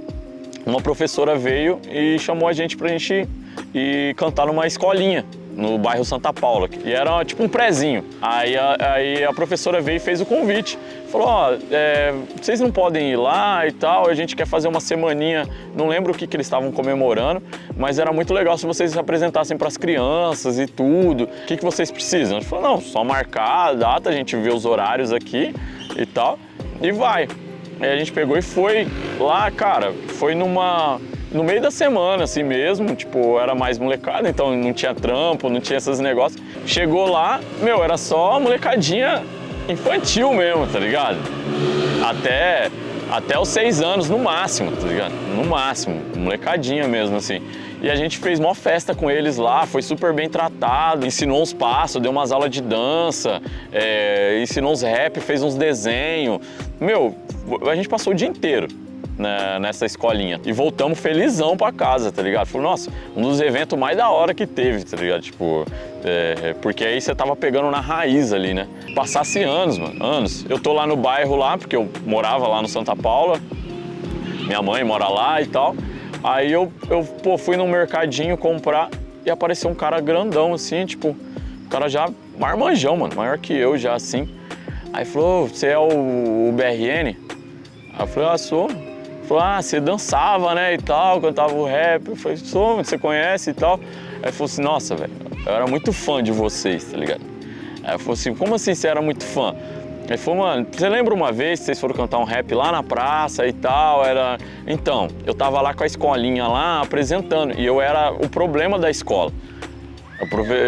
uma professora veio e chamou a gente pra gente ir cantar numa escolinha no bairro Santa Paula, e era tipo um prézinho. Aí a professora veio e fez o convite. Falou, ó, vocês não podem ir lá e tal, a gente quer fazer uma semaninha, não lembro o que eles estavam comemorando, mas era muito legal se vocês se apresentassem para as crianças e tudo. O que vocês precisam? A gente falou, não, só marcar a data, a gente vê os horários aqui e tal, e vai. Aí a gente pegou e foi lá, cara, foi no meio da semana, assim mesmo, tipo, era mais molecada, então não tinha trampo, não tinha esses negócios. Chegou lá, meu, era só molecadinha infantil mesmo, tá ligado? Até os 6 anos, no máximo, tá ligado? No máximo, molecadinha mesmo, assim. E a gente fez uma festa com eles lá, foi super bem tratado, ensinou uns passos, deu umas aulas de dança, ensinou uns rap, fez uns desenhos. Meu, a gente passou o dia inteiro nessa escolinha. E voltamos felizão pra casa, tá ligado? Falei, nossa, um dos eventos mais da hora que teve, tá ligado? Tipo, porque aí você tava pegando na raiz ali, né? Passasse anos, mano, anos. Eu tô lá no bairro lá, porque eu morava lá no Santa Paula, minha mãe mora lá e tal. Aí eu fui num mercadinho comprar e apareceu um cara grandão, assim, tipo, um cara já marmanjão, mano, maior que eu já, assim. Aí falou, você é o BRN? Aí eu falei, ah, sou. Falou, ah, você dançava, né, e tal, cantava o rap. Eu falei, sou, você conhece e tal. Aí ele falou assim, nossa, velho, eu era muito fã de vocês, tá ligado? Aí eu falei assim, como assim você era muito fã? Ele falou, mano, você lembra uma vez que vocês foram cantar um rap lá na praça e tal? Então, eu tava lá com a escolinha lá apresentando e eu era o problema da escola.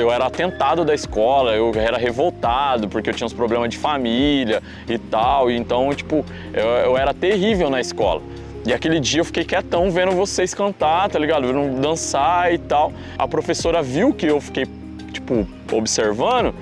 Eu era atentado da escola, eu era revoltado porque eu tinha uns problemas de família e tal. E então, tipo, eu era terrível na escola. E aquele dia eu fiquei quietão vendo vocês cantar, tá ligado? Vendo dançar e tal. A professora viu que eu fiquei, tipo, observando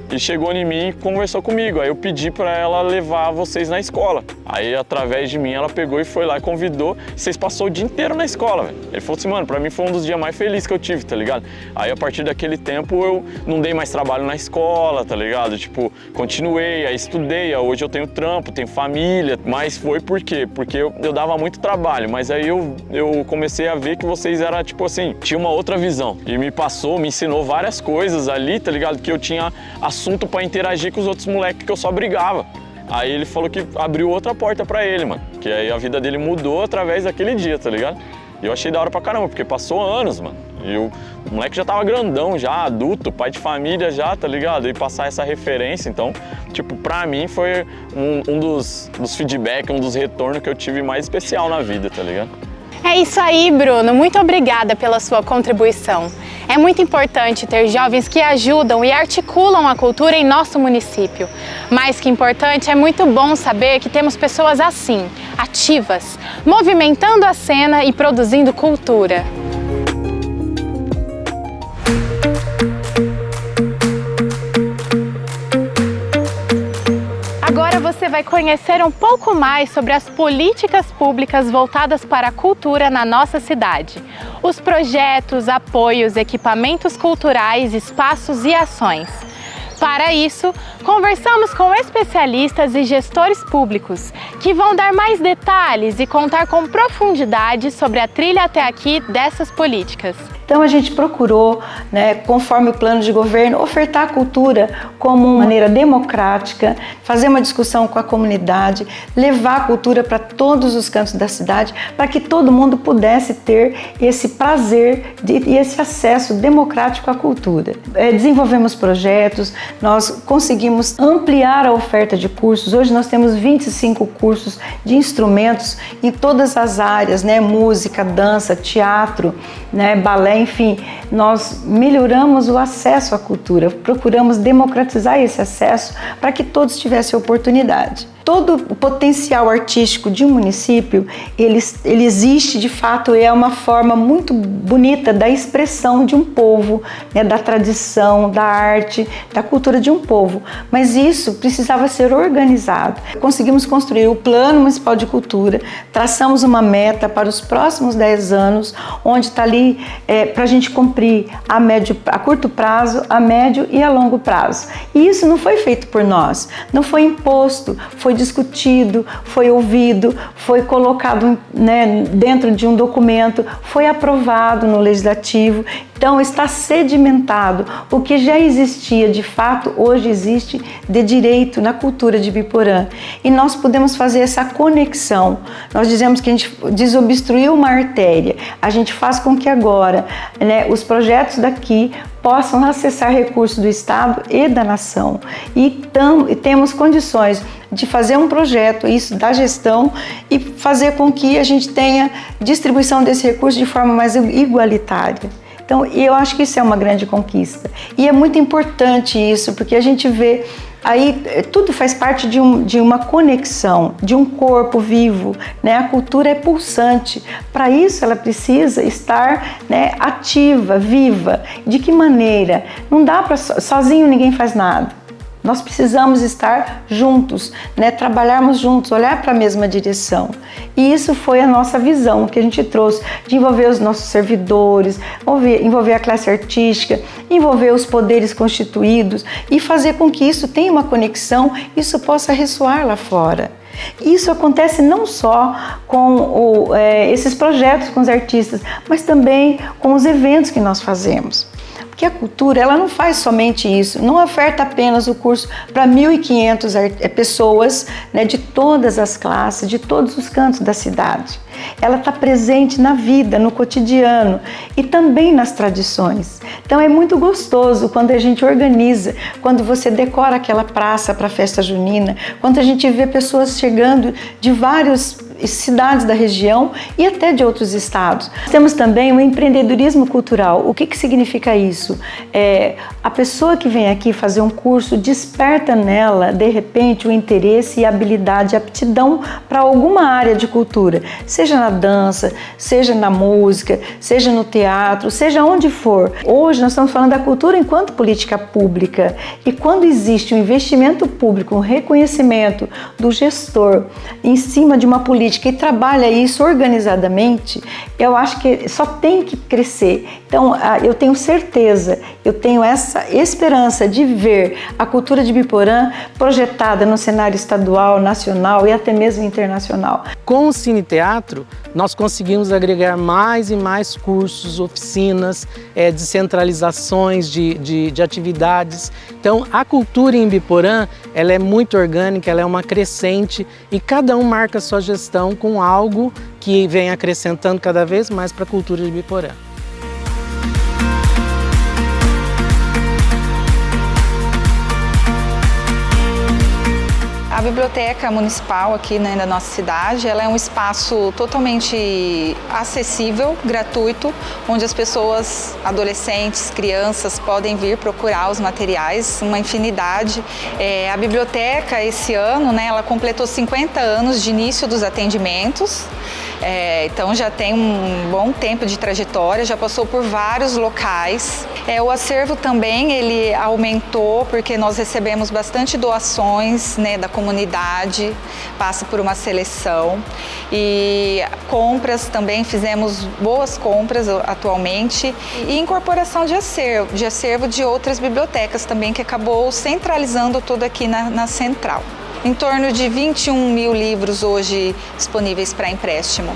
e chegou em mim e conversou comigo. Aí eu pedi pra ela levar vocês na escola. Aí, através de mim, ela pegou e foi lá e convidou. E vocês passaram o dia inteiro na escola, velho. Ele falou assim, mano, pra mim foi um dos dias mais felizes que eu tive, tá ligado? Aí, a partir daquele tempo, eu não dei mais trabalho na escola, tá ligado? Tipo, continuei, aí estudei, aí hoje eu tenho trampo, tenho família. Mas foi por quê? Porque eu dava muito trabalho. Mas aí eu comecei a ver que vocês eram, tipo assim, tinha uma outra visão. E me ensinou várias coisas ali, tá ligado? Que eu tinha assunto pra interagir com os outros moleques que eu só brigava. Aí ele falou que abriu outra porta pra ele, mano. Que aí a vida dele mudou através daquele dia, tá ligado? E eu achei da hora pra caramba, porque passou anos, mano. E o moleque já tava grandão, já adulto, pai de família já, tá ligado? E passar essa referência, então, tipo, pra mim foi um dos feedbacks, um dos retornos que eu tive mais especial na vida, tá ligado? É isso aí, Bruno. Muito obrigada pela sua contribuição. É muito importante ter jovens que ajudam e articulam a cultura em nosso município. Mais que importante, é muito bom saber que temos pessoas assim, ativas, movimentando a cena e produzindo cultura. Agora você vai conhecer um pouco mais sobre as políticas públicas voltadas para a cultura na nossa cidade. Os projetos, apoios, equipamentos culturais, espaços e ações. Para isso, conversamos com especialistas e gestores públicos, que vão dar mais detalhes e contar com profundidade sobre a trilha até aqui dessas políticas. Então a gente procurou, né, conforme o plano de governo, ofertar a cultura como uma maneira democrática, fazer uma discussão com a comunidade, levar a cultura para todos os cantos da cidade, para que todo mundo pudesse ter esse prazer e esse acesso democrático à cultura. Desenvolvemos projetos, nós conseguimos ampliar a oferta de cursos. Hoje nós temos 25 cursos de instrumentos em todas as áreas, né? Música, dança, teatro, né? Balé, enfim. Nós melhoramos o acesso à cultura, procuramos democratizar esse acesso para que todos tivessem oportunidade. Todo o potencial artístico de um município, ele existe de fato, é uma forma muito bonita da expressão de um povo, né, da tradição, da arte, da cultura de um povo. Mas isso precisava ser organizado. Conseguimos construir o Plano Municipal de Cultura, traçamos uma meta para os próximos 10 anos, onde está ali para a gente cumprir a curto prazo, a médio e a longo prazo. E isso não foi feito por nós, não foi imposto, foi discutido, foi ouvido, foi colocado, né, dentro de um documento, foi aprovado no Legislativo. Então está sedimentado. O que já existia de fato, hoje existe de direito na cultura de Ibiporã. E nós podemos fazer essa conexão. Nós dizemos que a gente desobstruiu uma artéria. A gente faz com que agora, né, os projetos daqui possam acessar recursos do Estado e da nação. E temos condições de fazer um projeto, isso da gestão, e fazer com que a gente tenha distribuição desse recurso de forma mais igualitária. Então, eu acho que isso é uma grande conquista. E é muito importante isso, porque a gente vê aí, tudo faz parte de uma conexão, de um corpo vivo, né? A cultura é pulsante. Para isso, ela precisa estar, né, ativa, viva. De que maneira? Não dá para sozinho, ninguém faz nada. Nós precisamos estar juntos, né? Trabalharmos juntos, olhar para a mesma direção. E isso foi a nossa visão que a gente trouxe, de envolver os nossos servidores, envolver a classe artística, envolver os poderes constituídos e fazer com que isso tenha uma conexão, isso possa ressoar lá fora. Isso acontece não só com esses projetos com os artistas, mas também com os eventos que nós fazemos. Porque a cultura, ela não faz somente isso, não oferta apenas o curso para 1.500 pessoas, né, de todas as classes, de todos os cantos da cidade. Ela está presente na vida, no cotidiano e também nas tradições. Então é muito gostoso quando a gente organiza, quando você decora aquela praça para a festa junina, quando a gente vê pessoas chegando de várias cidades da região e até de outros estados. Temos também o empreendedorismo cultural. O que significa isso? A pessoa que vem aqui fazer um curso desperta nela, de repente, o interesse e a habilidade, a aptidão para alguma área de cultura, seja na dança, seja na música, seja no teatro, seja onde for. Hoje nós estamos falando da cultura enquanto política pública, e quando existe um investimento público, um reconhecimento do gestor em cima de uma política e trabalha isso organizadamente, eu acho que só tem que crescer. Então, eu tenho certeza, eu tenho essa esperança de ver a cultura de Ibiporã projetada no cenário estadual, nacional e até mesmo internacional. Com o Cine Teatro, nós conseguimos agregar mais e mais cursos, oficinas, descentralizações de atividades. Então, a cultura em Ibiporã, ela é muito orgânica, ela é uma crescente e cada um marca a sua gestão com algo que vem acrescentando cada vez mais para a cultura de Ibiporã. A biblioteca municipal aqui, né, da nossa cidade, ela é um espaço totalmente acessível, gratuito, onde as pessoas, adolescentes, crianças podem vir procurar os materiais, uma infinidade. A biblioteca esse ano, né, ela completou 50 anos de início dos atendimentos. Então já tem um bom tempo de trajetória, já passou por vários locais. O acervo também ele aumentou porque nós recebemos bastante doações, né, da comunidade, passa por uma seleção. E compras também, fizemos boas compras atualmente. E incorporação de acervo de outras bibliotecas também, que acabou centralizando tudo aqui na central. Em torno de 21 mil livros hoje disponíveis para empréstimo.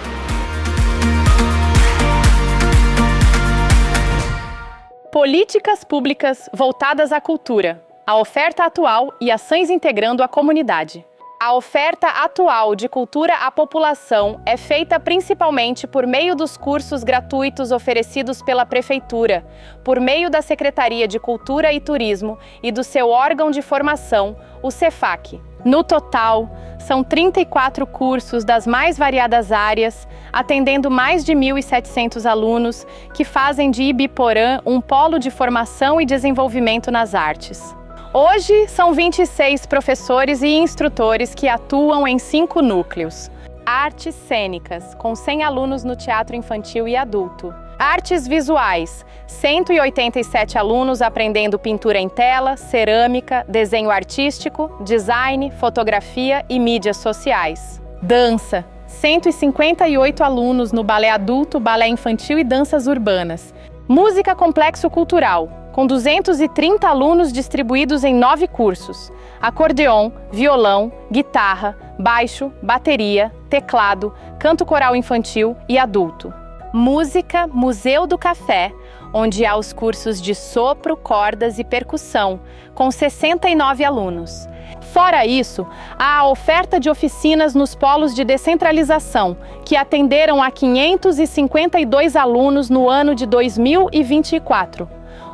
Políticas públicas voltadas à cultura, a oferta atual e ações integrando a comunidade. A oferta atual de cultura à população é feita principalmente por meio dos cursos gratuitos oferecidos pela Prefeitura, por meio da Secretaria de Cultura e Turismo e do seu órgão de formação, o CEFAC. No total, são 34 cursos das mais variadas áreas, atendendo mais de 1.700 alunos que fazem de Ibiporã um polo de formação e desenvolvimento nas artes. Hoje, são 26 professores e instrutores que atuam em 5 núcleos. Artes cênicas, com 100 alunos no teatro infantil e adulto. Artes visuais, 187 alunos aprendendo pintura em tela, cerâmica, desenho artístico, design, fotografia e mídias sociais. Dança, 158 alunos no balé adulto, balé infantil e danças urbanas. Música complexo cultural, com 230 alunos distribuídos em 9 cursos. Acordeon, violão, guitarra, baixo, bateria, teclado, canto coral infantil e adulto. Música Museu do Café, onde há os cursos de sopro, cordas e percussão, com 69 alunos. Fora isso, há a oferta de oficinas nos polos de descentralização, que atenderam a 552 alunos no ano de 2024.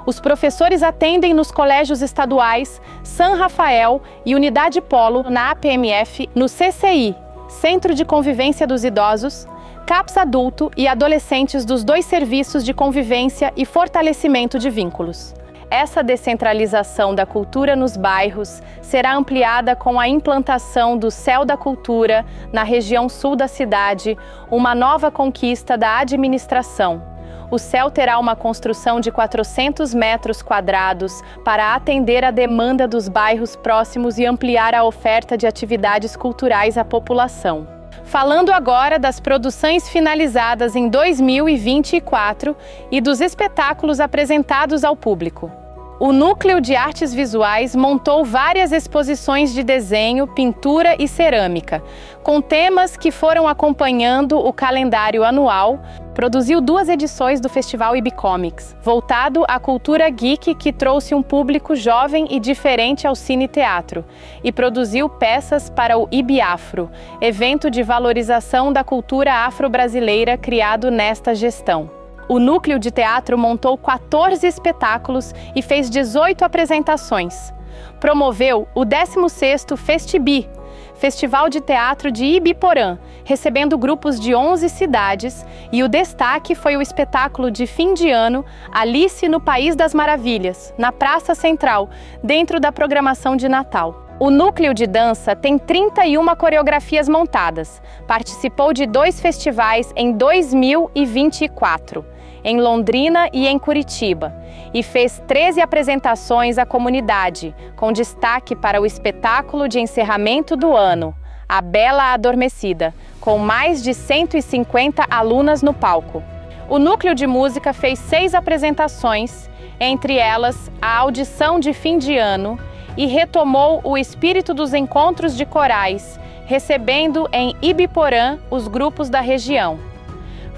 Os professores atendem nos colégios estaduais São Rafael e Unidade Polo na APMF, no CCI, Centro de Convivência dos Idosos, CAPS Adulto e Adolescentes dos 2 serviços de convivência e fortalecimento de vínculos. Essa descentralização da cultura nos bairros será ampliada com a implantação do Céu da Cultura na região sul da cidade, uma nova conquista da administração. O CEL terá uma construção de 400 metros quadrados para atender a demanda dos bairros próximos e ampliar a oferta de atividades culturais à população. Falando agora das produções finalizadas em 2024 e dos espetáculos apresentados ao público. O Núcleo de Artes Visuais montou várias exposições de desenho, pintura e cerâmica, com temas que foram acompanhando o calendário anual. Produziu 2 edições do Festival Ibicomics, voltado à cultura geek que trouxe um público jovem e diferente ao cine-teatro, e produziu peças para o Ibiafro, evento de valorização da cultura afro-brasileira criado nesta gestão. O Núcleo de Teatro montou 14 espetáculos e fez 18 apresentações. Promoveu o 16º Festibi, Festival de Teatro de Ibiporã, recebendo grupos de 11 cidades, e o destaque foi o espetáculo de fim de ano Alice no País das Maravilhas, na Praça Central, dentro da programação de Natal. O Núcleo de Dança tem 31 coreografias montadas. Participou de 2 festivais em 2024, em Londrina e em Curitiba, e fez 13 apresentações à comunidade, com destaque para o espetáculo de encerramento do ano, A Bela Adormecida, com mais de 150 alunas no palco. O Núcleo de Música fez 6 apresentações, entre elas a audição de fim de ano, e retomou o espírito dos encontros de corais, recebendo em Ibiporã os grupos da região.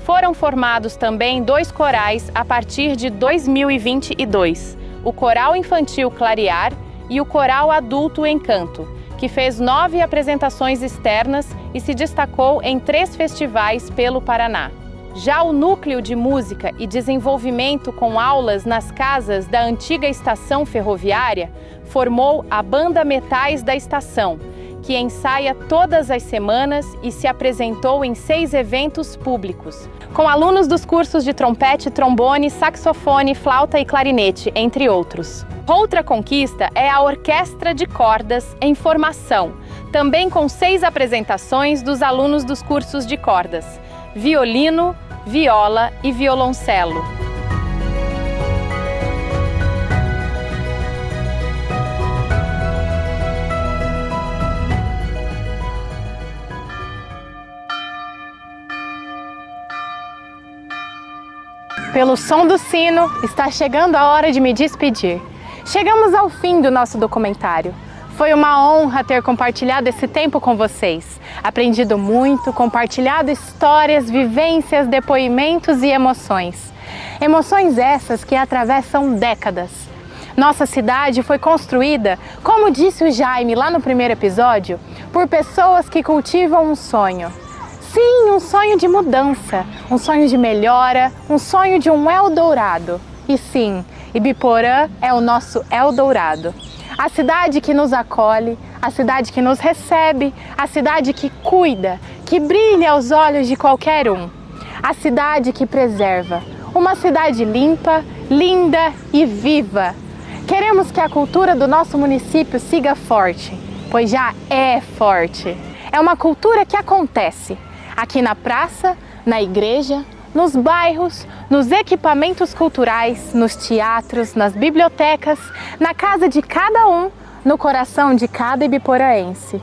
Foram formados também 2 corais a partir de 2022, o Coral Infantil Clarear e o Coral Adulto Encanto, que fez 9 apresentações externas e se destacou em 3 festivais pelo Paraná. Já o Núcleo de Música e Desenvolvimento com aulas nas casas da antiga estação ferroviária formou a Banda Metais da Estação, que ensaia todas as semanas e se apresentou em 6 eventos públicos, com alunos dos cursos de trompete, trombone, saxofone, flauta e clarinete, entre outros. Outra conquista é a Orquestra de Cordas em formação, também com 6 apresentações dos alunos dos cursos de cordas, violino, viola e violoncelo. Pelo som do sino, está chegando a hora de me despedir. Chegamos ao fim do nosso documentário. Foi uma honra ter compartilhado esse tempo com vocês. Aprendido muito, compartilhado histórias, vivências, depoimentos e emoções. Emoções essas que atravessam décadas. Nossa cidade foi construída, como disse o Jaime lá no primeiro episódio, por pessoas que cultivam um sonho. Sim, um sonho de mudança, um sonho de melhora, um sonho de um Eldorado. E sim, Ibiporã é o nosso Eldorado. A cidade que nos acolhe, a cidade que nos recebe, a cidade que cuida, que brilha aos olhos de qualquer um. A cidade que preserva. Uma cidade limpa, linda e viva. Queremos que a cultura do nosso município siga forte, pois já é forte. É uma cultura que acontece aqui na praça, na igreja, nos bairros, nos equipamentos culturais, nos teatros, nas bibliotecas, na casa de cada um, no coração de cada ibiporaense.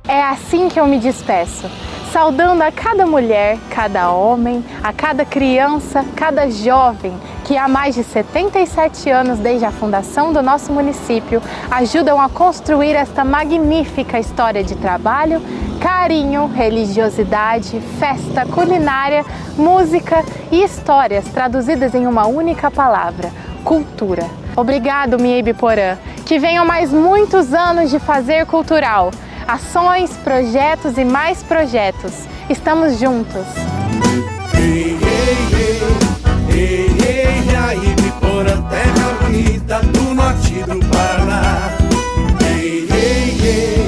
É assim que eu me despeço, saudando a cada mulher, cada homem, a cada criança, cada jovem que há mais de 77 anos desde a fundação do nosso município ajudam a construir esta magnífica história de trabalho, carinho, religiosidade, festa, culinária, música e histórias traduzidas em uma única palavra: cultura. Obrigado, minha Ibiporã, que venham mais muitos anos de fazer cultural. Ações, projetos e mais projetos. Estamos juntos. Ei, ei, ei, ei, ei, a Ibiporã, terra bonita do norte do Paraná. Ei, ei, ei,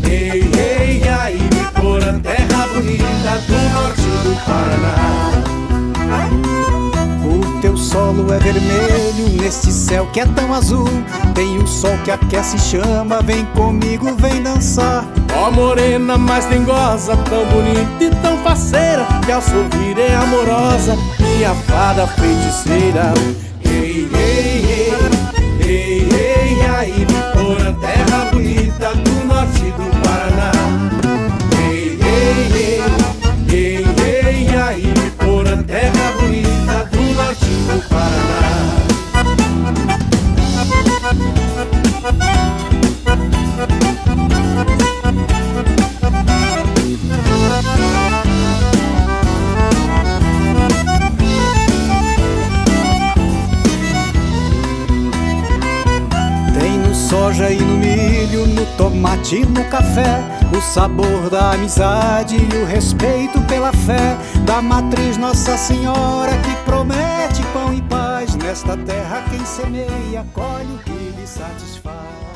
ei, ei, a Ibiporã, terra bonita do norte do Paraná. O teu solo é vermelho neste céu que é tão azul. Tem o sol que aquece e chama, vem comigo, vem dançar. Ó morena mais dengosa, tão bonita e tão faceira, que ao sorrir é amorosa, minha fada feiticeira. Ei, ei, ei, ei, ei, a Ibiporã, terra bonita do norte do Paraná. Ei, ei, ei, ei, ei, a Ibiporã, terra bonita do norte do Paraná. Tem no soja e no milho, no tomate e no café, o sabor da amizade e o respeito pela fé da matriz Nossa Senhora, que promete pão e paz. Nesta terra quem semeia colhe o que lhe satisfaz.